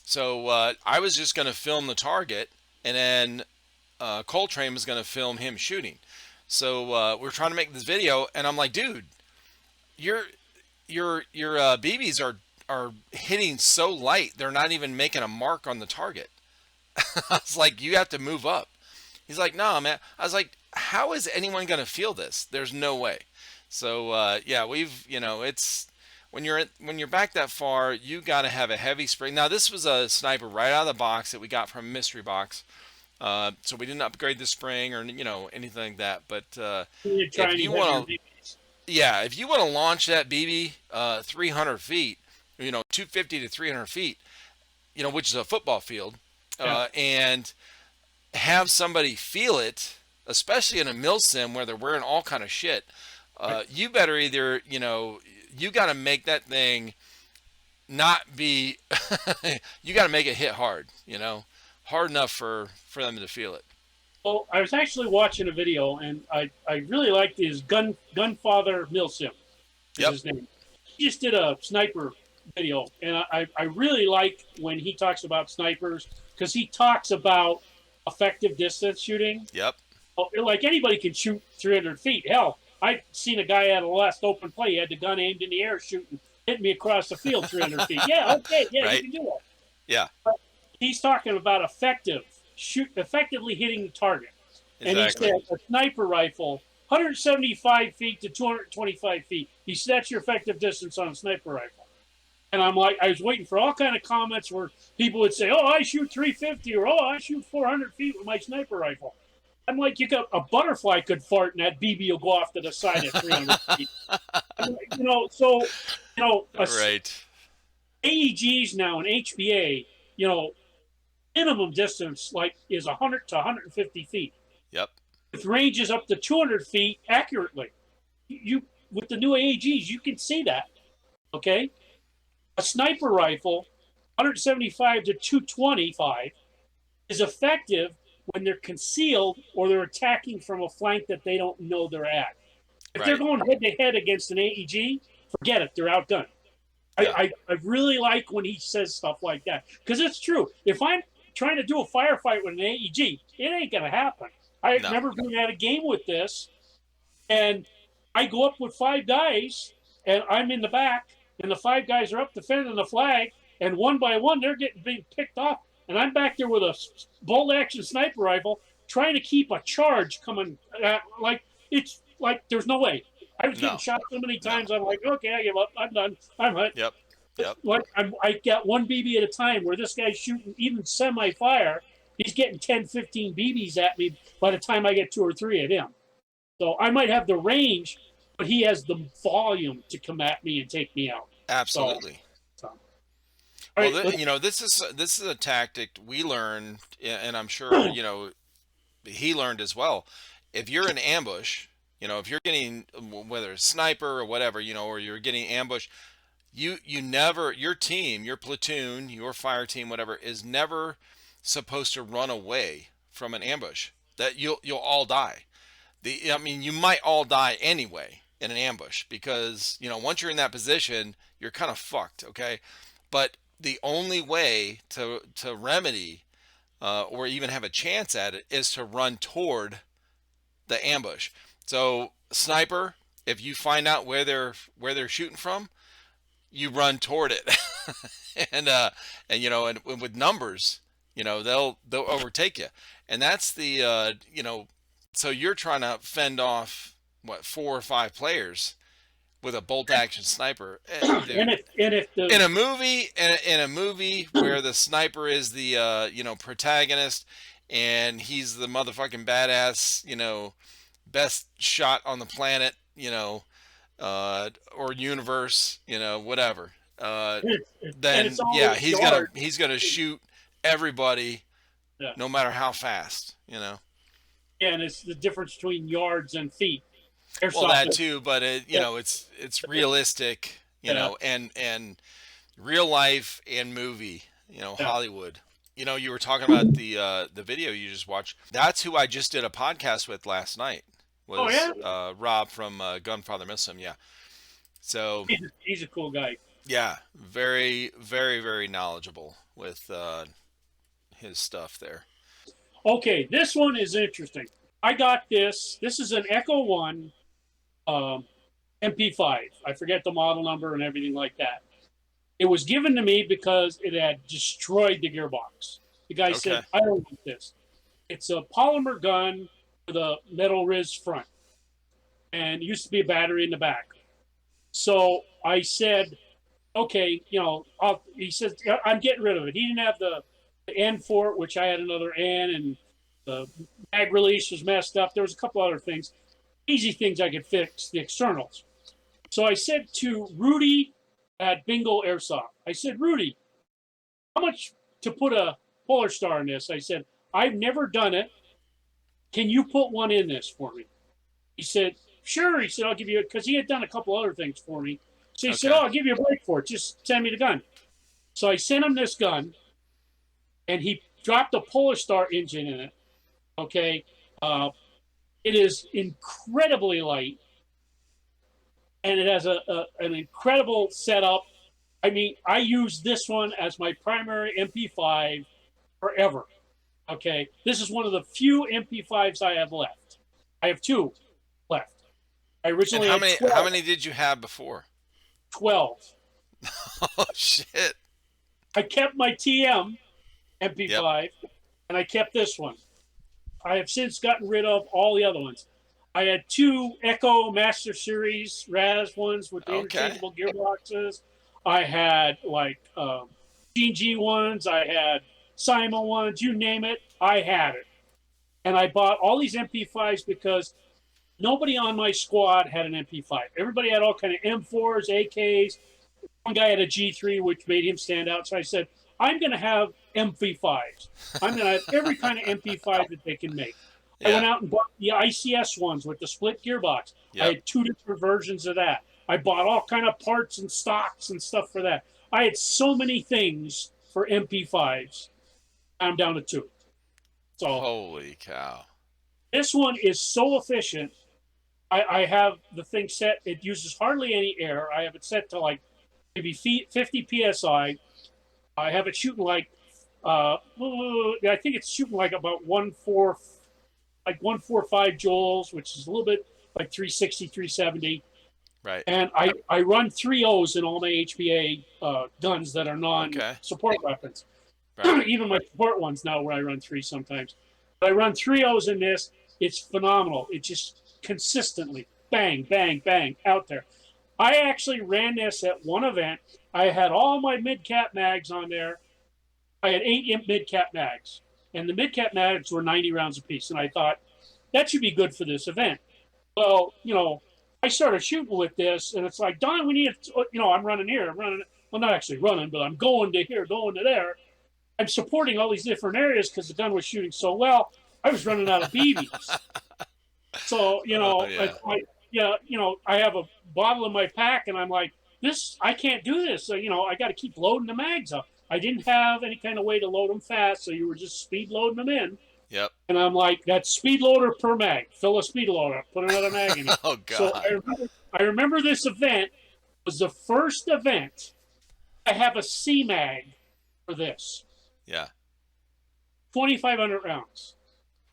so I was just going to film the target, and then Coltrane was going to film him shooting. So we're trying to make this video, and I'm like, dude, your BBs are hitting so light, they're not even making a mark on the target. I was like, you have to move up. He's like, no, man. I was like, how is anyone going to feel this? There's no way. So yeah, we've when you're back that far, you got to have a heavy spring. Now this was a sniper right out of the box that we got from a mystery box, so we didn't upgrade the spring or anything like that. But You didn't try if any you heavier want to, BBs. yeah, if you want to launch that BB 300 feet, 250 to 300 feet, which is a football field, Yeah. and have somebody feel it, especially in a mil sim where they're wearing all kind of shit. You better either, you got to make that thing not be, you got to make it hit hard, hard enough for them to feel it. Well, I was actually watching a video, and I really liked his Gunfather Milsim, is Yep. his name. He just did a sniper video, and I really like when he talks about snipers because he talks about effective distance shooting. Yep. Like anybody can shoot 300 feet. Hell, I've seen a guy at a last open play. He had the gun aimed in the air, shooting, hit me across the field 300 feet. Yeah, okay, yeah, Right. you can do that. Yeah. He's talking about effectively hitting the target. Exactly. And he said a sniper rifle, 175 feet to 225 feet. He said that's your effective distance on a sniper rifle. And I'm like, I was waiting for all kind of comments where people would say, "Oh, I shoot 350," or "Oh, I shoot 400 feet with my sniper rifle." I'm like, a butterfly could fart and that BB will go off to the side at 300 feet. Right. AEGs now and HBA, minimum distance is 100 to 150 feet. Yep. With ranges up to 200 feet accurately. You with the new AEGs, you can see that. Okay, a sniper rifle, 175 to 225, is effective when they're concealed or they're attacking from a flank that they don't know they're at. If they're going head to head against an AEG, forget it. They're outgunned. Yeah. I really like when he says stuff like that because it's true. If I'm trying to do a firefight with an AEG, it ain't gonna happen. I remember being at a game with this, and I go up with 5 guys, and I'm in the back, and the 5 guys are up defending the flag, and one by one they're being picked off, and I'm back there with a bolt action sniper rifle trying to keep a charge coming. It's like there's no way. I was getting shot so many times. I'm like, okay, I give up. I'm done. I'm hurt. Yep. Like I got one BB at a time where this guy's shooting even semi-fire. He's getting 10, 15 BBs at me by the time I get 2 or 3 at him. So I might have the range, but he has the volume to come at me and take me out. Absolutely. Well, this is a tactic we learned, and I'm sure he learned as well. If you're in ambush, if you're getting, whether it's sniper or whatever, or you're getting ambush, you never, your team, your platoon, your fire team, whatever, is never supposed to run away from an ambush. That you'll all die. You might all die anyway in an ambush because once you're in that position, you're kind of fucked. Okay, but the only way to remedy or even have a chance at it is to run toward the ambush. So sniper, if you find out where they're shooting from, you run toward it, and with numbers, they'll overtake you, and that's the so you're trying to fend off 4 or 5 players with a bolt action sniper. Dude, in a movie where the sniper is the protagonist and he's the motherfucking badass, best shot on the planet, or universe, whatever. Then he's gonna shoot everybody, no matter how fast, And it's the difference between yards and feet. Airsoft, well, that too, but it's realistic, and real life and movie, Hollywood. You were talking about the video you just watched. That's who I just did a podcast with last night. Was Rob from Gunfather Milsim, yeah. So he's a cool guy. Yeah, very, very, very knowledgeable with his stuff there. Okay, this one is interesting. I got this. This is an Echo One MP5. I forget the model number and everything like that. It was given to me because it had destroyed the gearbox. The guy said, "I don't want this." It's a polymer gun with a metal riz front, and it used to be a battery in the back. So I said, okay, he says, I'm getting rid of it. He didn't have the end for it, which I had another end, and the mag release was messed up. There was a couple other things, easy things I could fix, the externals. So I said to Rudy at Bingo Airsoft, I said, Rudy, how much to put a Polar Star in this? I said, I've never done it. Can you put one in this for me? He said, sure. He said, I'll give you it, because he had done a couple other things for me. So he said, oh, I'll give you a break for it. Just send me the gun. So I sent him this gun, and he dropped a Polar Star engine in it. Okay. It is incredibly light, and it has an incredible setup. I mean, I use this one as my primary MP5 forever. Okay. This is one of the few MP5s I have left. I have 2 left. I originally And had 12. how many did you have before? 12. Oh shit! I kept my TM MP5, Yep. and I kept this one. I have since gotten rid of all the other ones. I had 2 Echo Master Series RAS ones with the interchangeable gearboxes. I had like G ones. I had Simon ones. You name it, I had it. And I bought all these MP5s because nobody on my squad had an MP5. Everybody had all kind of M4s, AKs. One guy had a G3, which made him stand out. So I said, I'm going to have MP5s. I'm going to have every kind of MP5 that they can make. Yeah. I went out and bought the ICS ones with the split gearbox. Yep. I had 2 different versions of that. I bought all kind of parts and stocks and stuff for that. I had so many things for MP5s. I'm down to 2. So holy cow! This one is so efficient. I have the thing set. It uses hardly any air. I have it set to like maybe 50 psi. I have it shooting like I think it's shooting like about 145 joules, which is a little bit like 360, 370. Right. And I run 3.0s in all my HPA guns that are non-support weapons. Right. Even my support ones now, where I run 3 sometimes. But I run 3.0s in this. It's phenomenal. It just consistently bang, bang, bang out there. I actually ran this at one event. I had all my mid-cap mags on there. I had 8 mid-cap mags. And the mid-cap mags were 90 rounds apiece. And I thought, that should be good for this event. Well, I started shooting with this, and it's like, Don, we need to, I'm running here. I'm running, well, not actually running, but I'm going to here, going to there. I'm supporting all these different areas because the gun was shooting so well. I was running out of BBs. So, I have a bottle in my pack, and I'm like, I can't do this. So, I got to keep loading the mags up. I didn't have any kind of way to load them fast, so you were just speed loading them in. Yep. And I'm like, that's speed loader per mag. Fill a speed loader up, put another mag in it. Oh, God. So I remember this event was the first event I have a C mag for this. Yeah. 2,500 rounds.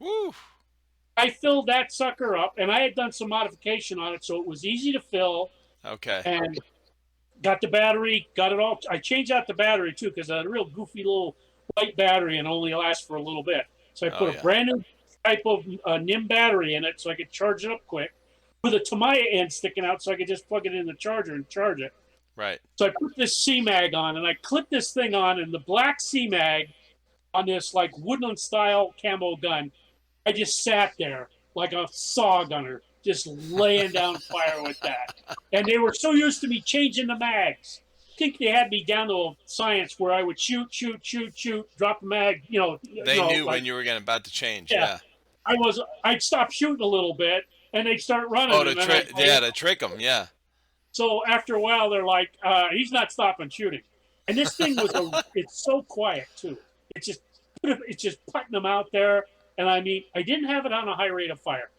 Woo. I filled that sucker up, and I had done some modification on it, so it was easy to fill. Okay. And got the battery, got it all. I changed out the battery, too, because I had a real goofy little white battery and only lasts for a little bit. So I put a brand new type of NIM battery in it so I could charge it up quick with a Tamiya end sticking out so I could just plug it in the charger and charge it. Right. So I put this C-Mag on, and I clipped this thing on, and the black C-Mag on this like woodland style camo gun, I just sat there like a saw gunner, just laying down fire with that. And they were so used to me changing the mags. I think they had me down to a science where I would shoot, drop the mag, They knew when you were about to change. Yeah. I'd stop shooting a little bit, and they'd start running. Oh, to trick them, yeah. So after a while, they're like, he's not stopping shooting. And this thing it's so quiet, too. It's just putting them out there. And I mean, I didn't have it on a high rate of fire.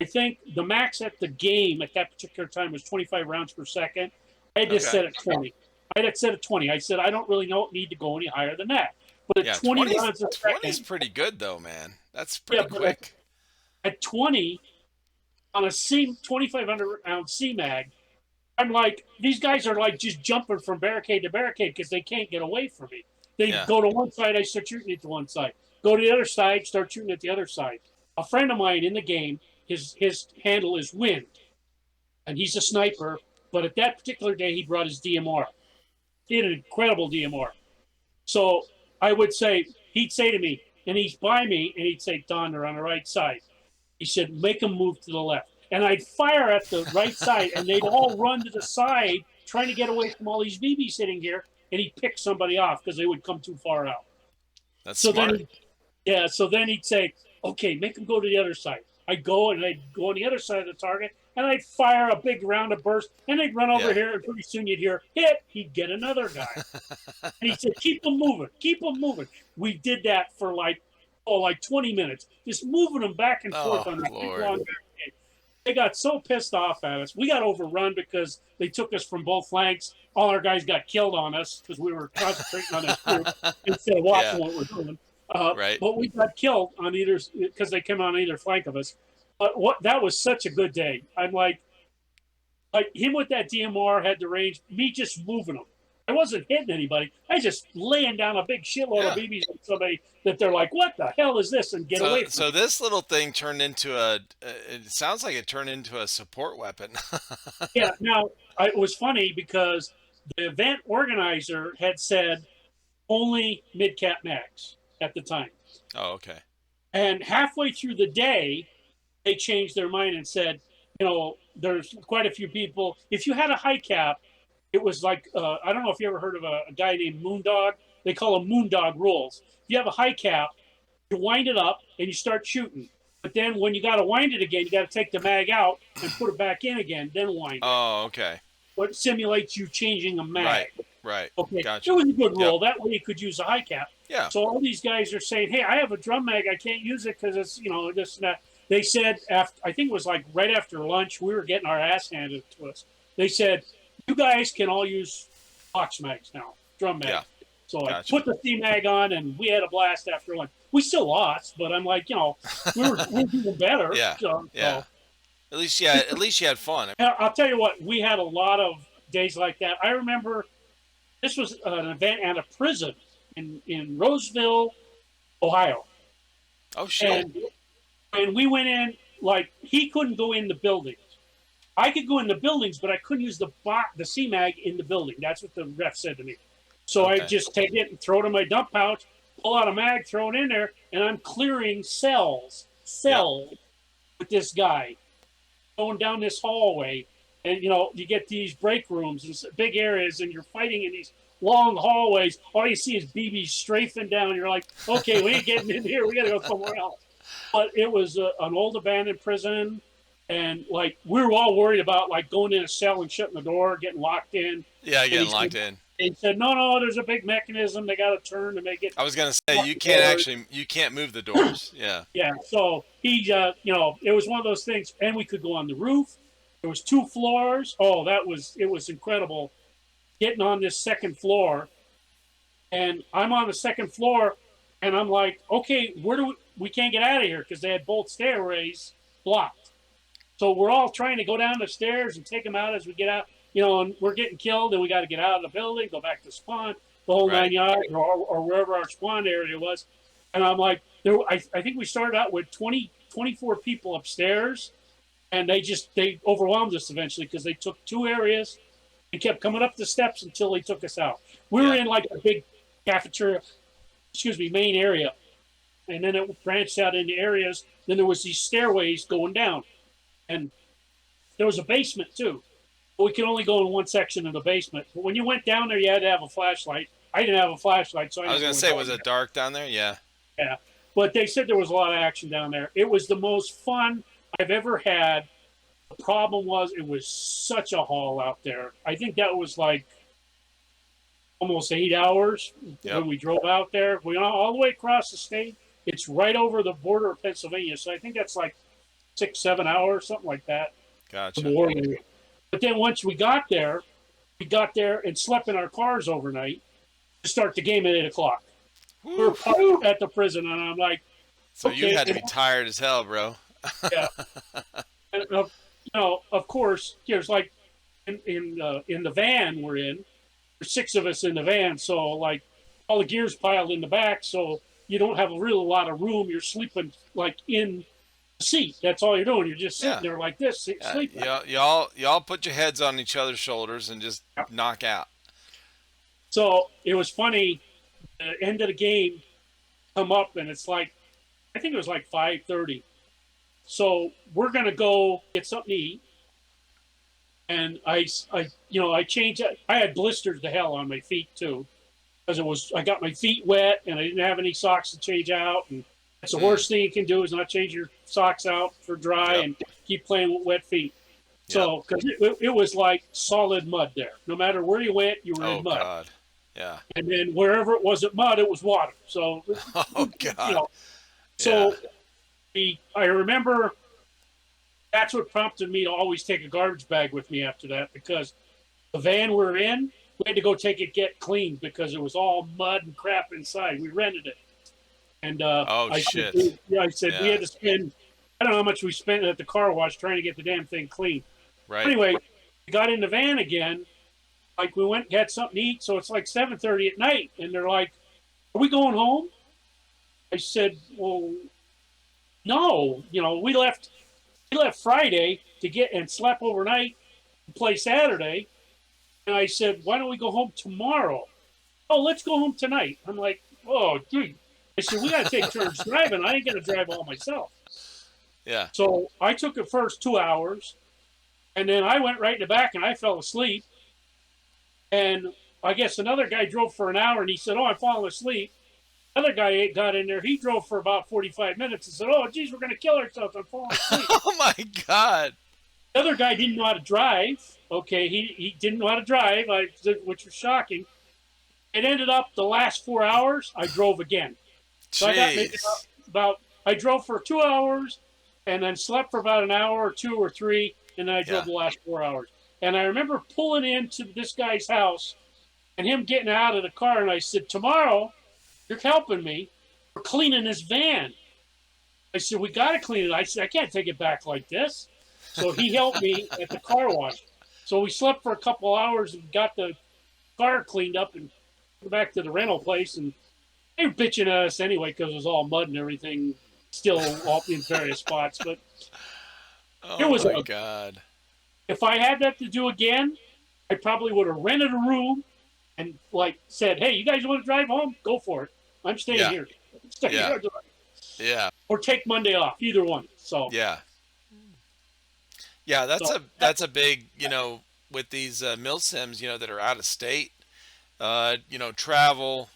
I think the max at the game at that particular time was 25 rounds per second. I had just set at 20. I had it set at 20. I said, I don't really need to go any higher than that. But at 20 rounds a second. 20 is pretty good, though, man. That's pretty quick. At 20, on a 2,500 round C-Mag, I'm like, these guys are like just jumping from barricade to barricade because they can't get away from me. They go to one side, I start shooting at the one side. Go to the other side, start shooting at the other side. A friend of mine in the game, his handle is Wind, and he's a sniper. But at that particular day, he brought his DMR. He had an incredible DMR. So I would say, he'd say to me, and he's by me, and he'd say, Don, they're on the right side. He said, make them move to the left. And I'd fire at the right side, and they'd all run to the side, trying to get away from all these BBs sitting here, and he'd pick somebody off because they would come too far out. That's so smart. So then he'd say, okay, make them go to the other side. I'd go, and I'd go on the other side of the target, and I'd fire a big round of burst, and they'd run over here, and pretty soon you'd hear, hit, he'd get another guy. And he said, keep them moving, keep them moving. We did that for like 20 minutes, just moving them back and forth on the big long barricade. They got so pissed off at us. We got overrun because they took us from both flanks. All our guys got killed on us because we were concentrating on this group instead of watching what we're doing. Right. But we got killed on either, because they came on either flank of us. But that was such a good day. I'm like him with that DMR had the range, me just moving them. I wasn't hitting anybody. I just laying down a big shitload of BBs on somebody that they're like, what the hell is this? And get away from So this little thing turned into it sounds like it turned into a support weapon. Yeah. Now, it was funny because the event organizer had said only mid-cap mags at the time. Oh, okay. And halfway through the day, they changed their mind and said, there's quite a few people. If you had a high cap, it was like, I don't know if you ever heard of a guy named Moondog. They call them Moondog rules. If you have a high cap, you wind it up and you start shooting. But then when you got to wind it again, you got to take the mag out and put it back in again, then wind it. Oh, okay. What simulates you changing a mag. Right. Okay. Gotcha. It was a good rule. That way you could use a high cap. Yeah. So all these guys are saying, hey, I have a drum mag. I can't use it because it's, this and that. They said, I think it was like right after lunch, we were getting our ass handed to us. They said, you guys can all use box mags now, drum mags. Yeah. So I put the C mag on, and we had a blast after lunch. We still lost, but I'm like, we were doing better. Yeah. So. At least you had fun. I'll tell you what, we had a lot of days like that. I remember this was an event at a prison in Roseville, Ohio. Oh, shit. And we went in, like, he couldn't go in the buildings. I could go in the buildings, but I couldn't use the C-mag in the building. That's what the ref said to me. So I just take it and throw it in my dump pouch, pull out a mag, throw it in there, and I'm clearing cells with this guy going down this hallway. And, you get these break rooms and big areas, and you're fighting in these long hallways. All you see is BBs strafing down. You're like, okay, we ain't getting in here. We got to go somewhere else. But it was an old abandoned prison, and like we were all worried about like going in a cell and shutting the door, getting locked in. Yeah, getting locked in. They said, no, there's a big mechanism. They got to turn to make it. I was gonna say you can't move the doors. Yeah. Yeah. So he, it was one of those things, and we could go on the roof. There was 2 floors. Oh, it was incredible, getting on this second floor, and I'm on the second floor, and I'm like, okay, we can't get out of here because they had both stairways blocked. So we're all trying to go down the stairs and take them out as we get out, and we're getting killed, and we got to get out of the building, go back to spawn, the whole 9 yards, or wherever our spawn area was. And I'm like, I think we started out with 24 people upstairs, and they overwhelmed us eventually because they took 2 areas and kept coming up the steps until they took us out. We were in like a big cafeteria, main area. And then it branched out into areas. Then there was these stairways going down. And there was a basement, too. But we could only go in one section of the basement. But when you went down there, you had to have a flashlight. I didn't have a flashlight, so I was going to say, was it dark down there? Yeah. Yeah. But they said there was a lot of action down there. It was the most fun I've ever had. The problem was it was such a haul out there. I think that was like almost 8 hours when we drove out there. We went all the way across the state. It's right over the border of Pennsylvania. So I think that's like 6-7 hours, something like that. Gotcha. But then once we got there and slept in our cars overnight to start the game at 8 o'clock. We were parked at the prison, and I'm like, so okay, you had to be tired as hell, bro. Yeah. And, of course, there's like in the van we're in, there's 6 of us in the van. So like all the gear's piled in the back. So you don't have a real lot of room. You're sleeping like in the seat. That's all you're doing. You're just sitting there like this, sleeping. Y'all put your heads on each other's shoulders and just knock out. So it was funny. The end of the game come up, and it's like I think it was like 5:30. So we're gonna go get something to eat, and I changed. I had blisters to hell on my feet too, because I got my feet wet, and I didn't have any socks to change out, and that's the Mm. worst thing you can do is not change your socks out for dry Yep. and keep playing with wet feet. Yep. So because it was like solid mud there, no matter where you went, you were in Oh mud, God. Yeah. and then wherever it wasn't mud, it was water. So Oh you God. know, Yeah. so I remember that's what prompted me to always take a garbage bag with me after that, because the van we were in, we had to go get cleaned because it was all mud and crap inside. We rented it, and Oh I said, shit. I said we Yeah. had to spend. I don't know how much we spent at the car wash trying to get the damn thing clean. Right. Anyway, we got in the van again. Like we went and had something to eat, so it's like 7:30 at night, and they're like, "Are we going home?" I said, "Well, no. We left Friday to get and slept overnight and play Saturday." And I said, "Why don't we go home tomorrow?" "Oh, let's go home tonight." I'm like, "Oh, dude." I said, "We got to take turns driving. I ain't going to drive all myself." Yeah. So I took the first 2 hours, and then I went right in the back and I fell asleep. And I guess another guy drove for an hour, and he said, "Oh, I'm falling asleep." Other guy got in there. He drove for about 45 minutes and said, "Oh, geez, we're going to kill ourselves. I'm falling asleep." Oh my God. The other guy didn't know how to drive. Okay, he didn't know how to drive, which was shocking. It ended up the last 4 hours, I drove again. So I got maybe Jeez. I drove for 2 hours and then slept for about an hour or two or three, and then I drove Yeah. the last 4 hours. And I remember pulling into this guy's house and him getting out of the car, and I said, "Tomorrow, you're helping me. We're cleaning this van." I said, "We got to clean it." I said, "I can't take it back like this." So he helped me at the car wash. So we slept for a couple hours and got the car cleaned up and went back to the rental place. And they were bitching at us anyway because it was all mud and everything, still all in various spots. But it Oh was my a. God. If I had that to do again, I probably would have rented a room and like said, "Hey, you guys want to drive home? Go for it. I'm staying Yeah. here." Stay Yeah. here. Yeah. Or take Monday off, either one. So, Yeah. Yeah. That's so a big, with these mill sims, that are out of state, travel,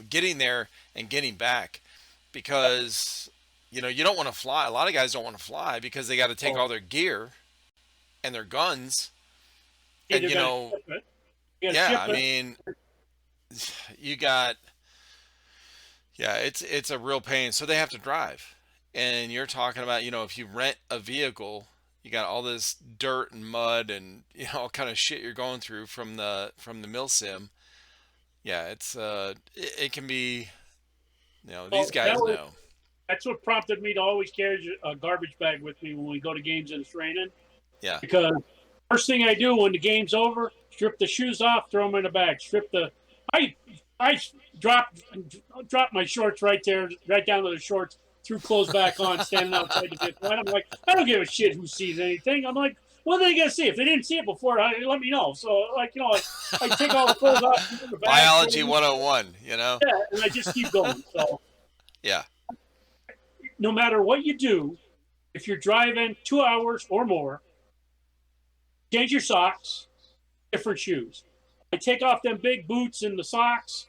getting there and getting back, because, you don't want to fly. A lot of guys don't want to fly because they got to take oh, all their gear and their guns. And, either got to ship it. You got to yeah, ship I it. mean, you got, yeah, it's a real pain. So they have to drive. And you're talking about, if you rent a vehicle, you got all this dirt and mud and, all kind of shit you're going through from the mill sim. Yeah, it can be, these Well, that guys was know. that's what prompted me to always carry a garbage bag with me when we go to games and it's raining. Yeah. Because first thing I do when the game's over, strip the shoes off, throw them in the bag. I I drop my shorts right there, right down to the shorts, threw clothes back on, standing outside the vehicle. And I'm like, I don't give a shit who sees anything. I'm like, what are they gonna see? If they didn't see it before, let me know. So I take all the clothes off, put them in the bag, Biology 101, yeah, and I just keep going. So Yeah. no matter what you do, if you're driving 2 hours or more, change your socks, different shoes. I take off them big boots and the socks,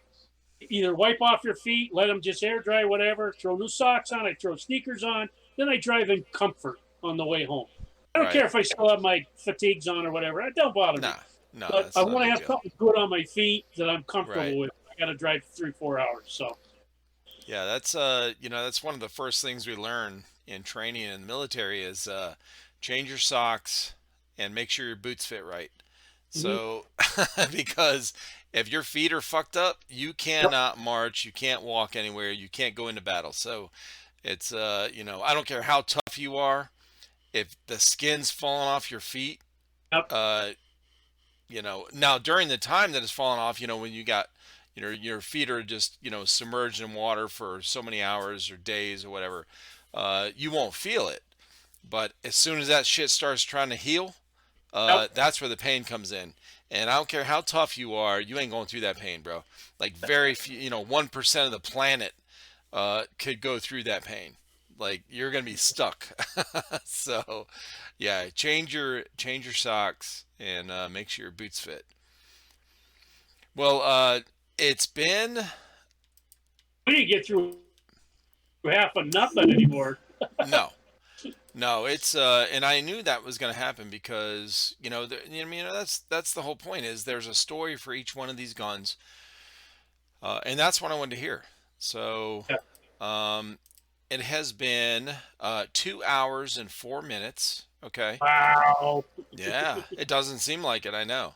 either wipe off your feet, let them just air dry, whatever, throw new socks on, I throw sneakers on, then I drive in comfort on the way home. I don't Right. care if I still have my fatigues on or whatever. It don't bother me. Nah. No, But I that's not a want to big have deal. something good on my feet that I'm Right. comfortable with. I got to drive 3-4 hours. So, Yeah, that's one of the first things we learn in training in the military is change your socks and make sure your boots fit right. mhm. So, because if your feet are fucked up, you Yep. cannot march, you can't walk anywhere, you can't go into battle. So, it's I don't care how tough you are, if the skin's falling off your feet, Yep. uh, now during the time that it's falling off, when you got, your feet are just, submerged in water for so many hours or days or whatever, you won't feel it. But as soon as that shit starts trying to heal, Yep. That's where the pain comes in. And I don't care how tough you are, you ain't going through that pain, bro. Like very few, 1% of the planet could go through that pain. Like you're gonna be stuck. So, yeah, change your socks and make sure your boots fit. Well, it's been We didn't get through half of nothing anymore. no, no. It's and I knew that was gonna happen because that's the whole point is there's a story for each one of these guns, and that's what I wanted to hear. So, Yeah. um, it has been 2 hours and 4 minutes. Okay. Wow. Yeah, it doesn't seem like it. I know.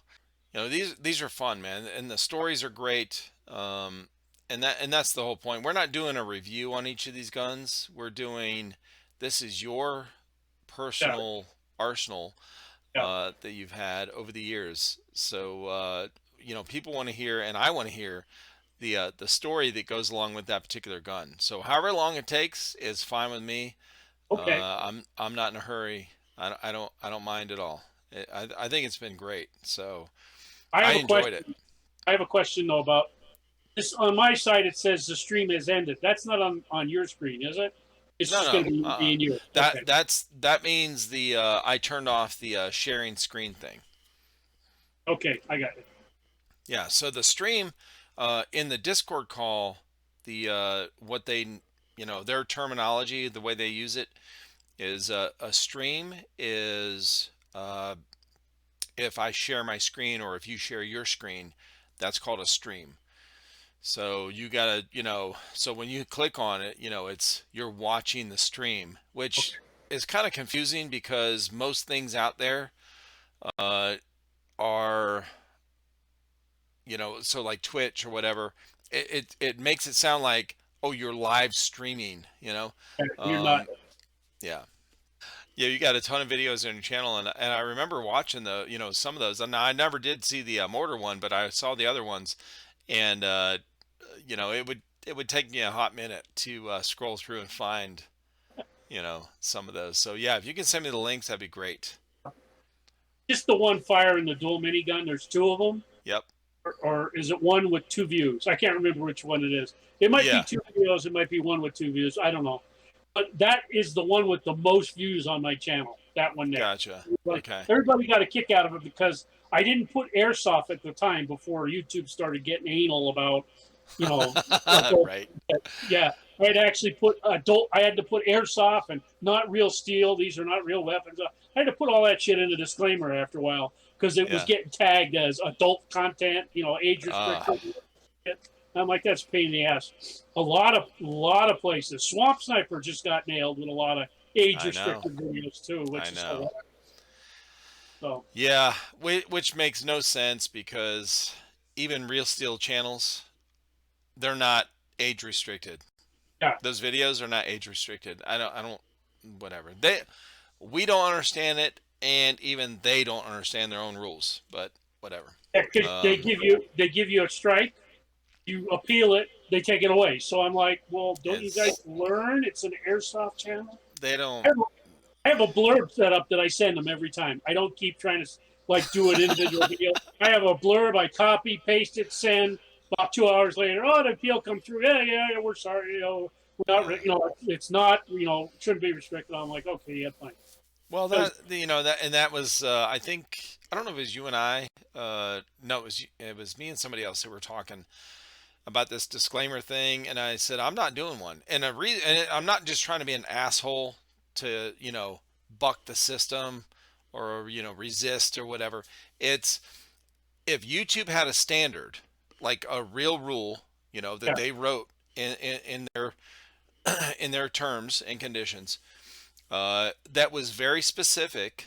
These are fun, man, and the stories are great. And that's the whole point. We're not doing a review on each of these guns. We're doing this is your Yeah. personal arsenal Yeah. that you've had over the years. So people want to hear, and I want to hear the story that goes along with that particular gun. So however long it takes is fine with me. Okay. I'm not in a hurry. I don't mind at all. I think it's been great. So I I have a enjoyed it. question. I have a question though about this. On my side, it says the stream has ended. That's not on your screen, is it? It's No, just going no. to be me and you. Okay. That means the I turned off the sharing screen thing. Okay. I got it. Yeah. So the stream in the Discord call, the what they their terminology, the way they use it is a stream is if I share my screen or if you share your screen, that's called a stream. So you gotta, so when you click on it, it's you're watching the stream, which Okay. is kind of confusing because most things out there uh, are, so like Twitch or whatever, it makes it sound like, oh, you're live streaming. You're not. Um, yeah. Yeah, you got a ton of videos on your channel, and I remember watching some of those. And I never did see the mortar one, but I saw the other ones, and it would take me a hot minute to scroll through and find some of those. So yeah, if you can send me the links, that'd be great. Just the one fire in the dual minigun. There's two of them. Yep. Or is it one with two views? I can't remember which one it is. It might be Yeah. two videos. It might be one with two views. I don't know. But that is the one with the most views on my channel. That one there. Gotcha. Like Okay. everybody got a kick out of it because I didn't put Airsoft at the time before YouTube started getting anal about, you know, Right. yeah. I had actually put adult. I had to put Airsoft and not real steel. These are not real weapons. I had to put all that shit in a disclaimer after a while because it was Yeah. getting tagged as adult content, age Uh, restricted. I'm like, that's a pain in the ass. A lot of places. Swamp Sniper just got nailed with a lot of age I know. restricted videos too, I which is know. hilarious. So Yeah, which makes no sense because even real steel channels, they're not age restricted. yeah, Those videos are not age restricted. I don't whatever. We don't understand it and even they don't understand their own rules, but whatever. yeah, 'cause Um they give you a strike, you appeal it, they take it away. So I'm like, well, don't you it's guys learn? It's an Airsoft channel. they don't. I have, I have a blurb set up that I send them every time. I don't keep trying to like do an individual video. I have a blurb. I copy, paste it, send. About 2 hours later, oh, the appeal come through. Yeah, we're sorry. We're not. uh, It's not. Shouldn't be restricted. I'm like, okay, yeah, fine. well, Because that was I think I don't know if it was you and I. No, it was me and somebody else who were talking about this disclaimer thing, and I said I'm not doing one, and I'm not just trying to be an asshole to buck the system or resist or whatever. It's if YouTube had a standard, like a real rule, that yeah, they wrote in their in their terms and conditions, that was very specific,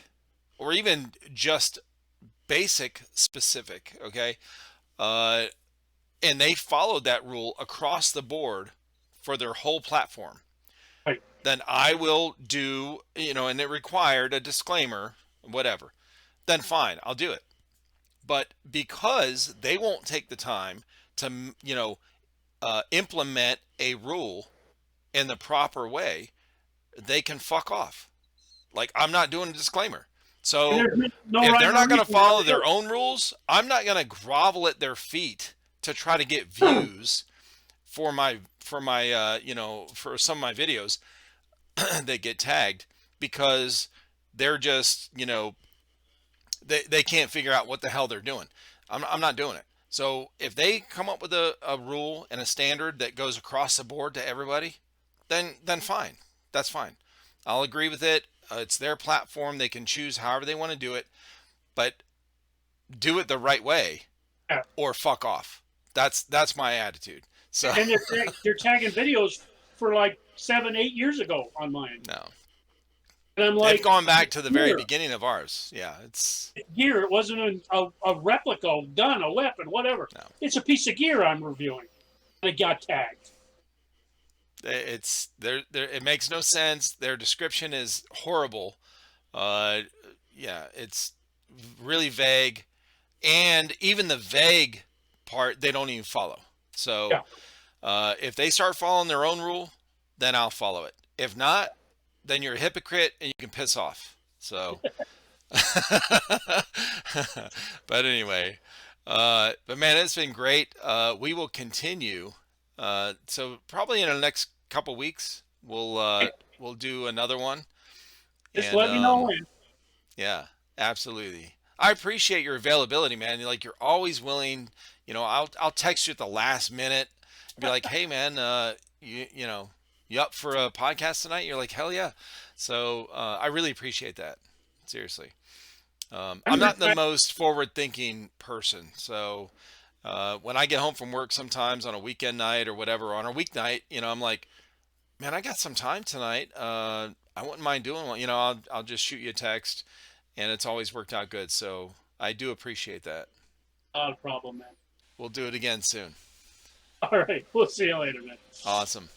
or even just basic specific, okay, uh, and they followed that rule across the board for their whole platform, right, then I will do, and it required a disclaimer, whatever, then fine, I'll do it. But because they won't take the time to, implement a rule in the proper way, they can fuck off. Like, I'm not doing a disclaimer. And So there's no if rhyme they're or not going to reason how follow to do their it. own rules, I'm not going to grovel at their feet to try to get views for my for some of my videos that get tagged, because they're just, they can't figure out what the hell they're doing. I'm not doing it. So if they come up with a rule and a standard that goes across the board to everybody, then fine. That's fine. I'll agree with it. It's their platform. They can choose however they want to do it, but do it the right way Yeah. or fuck off. That's my attitude. So And they're tagging videos for like 7, 8 years ago on mine. no, And I'm they've like, gone back to the very gear, beginning of ours. Yeah, it's gear. It wasn't a replica, a gun, a weapon, whatever. no. It's a piece of gear I'm reviewing. And it got tagged. It's there. It makes no sense. Their description is horrible. Uh, yeah, it's really vague, and even the vague part they don't even follow. So Yeah. if they start following their own rule, then I'll follow it. If not, then you're a hypocrite and you can piss off. So, but anyway, but man, it's been great. We will continue. So probably in the next couple weeks, we'll do another one. Just And let me know when. yeah, absolutely. I appreciate your availability, man. You're always willing. I'll text you at the last minute, be like, "Hey, man, you up for a podcast tonight?" You're like, "Hell yeah!" So I really appreciate that. Seriously, I'm I'm not the just, most forward-thinking person, so when I get home from work, sometimes on a weekend night or whatever, on a weeknight, I'm like, "Man, I got some time tonight. I wouldn't mind doing one. I'll just shoot you a text." And it's always worked out good. So I do appreciate that. not a problem, man. We'll do it again soon. All right. We'll see you later, man. Awesome.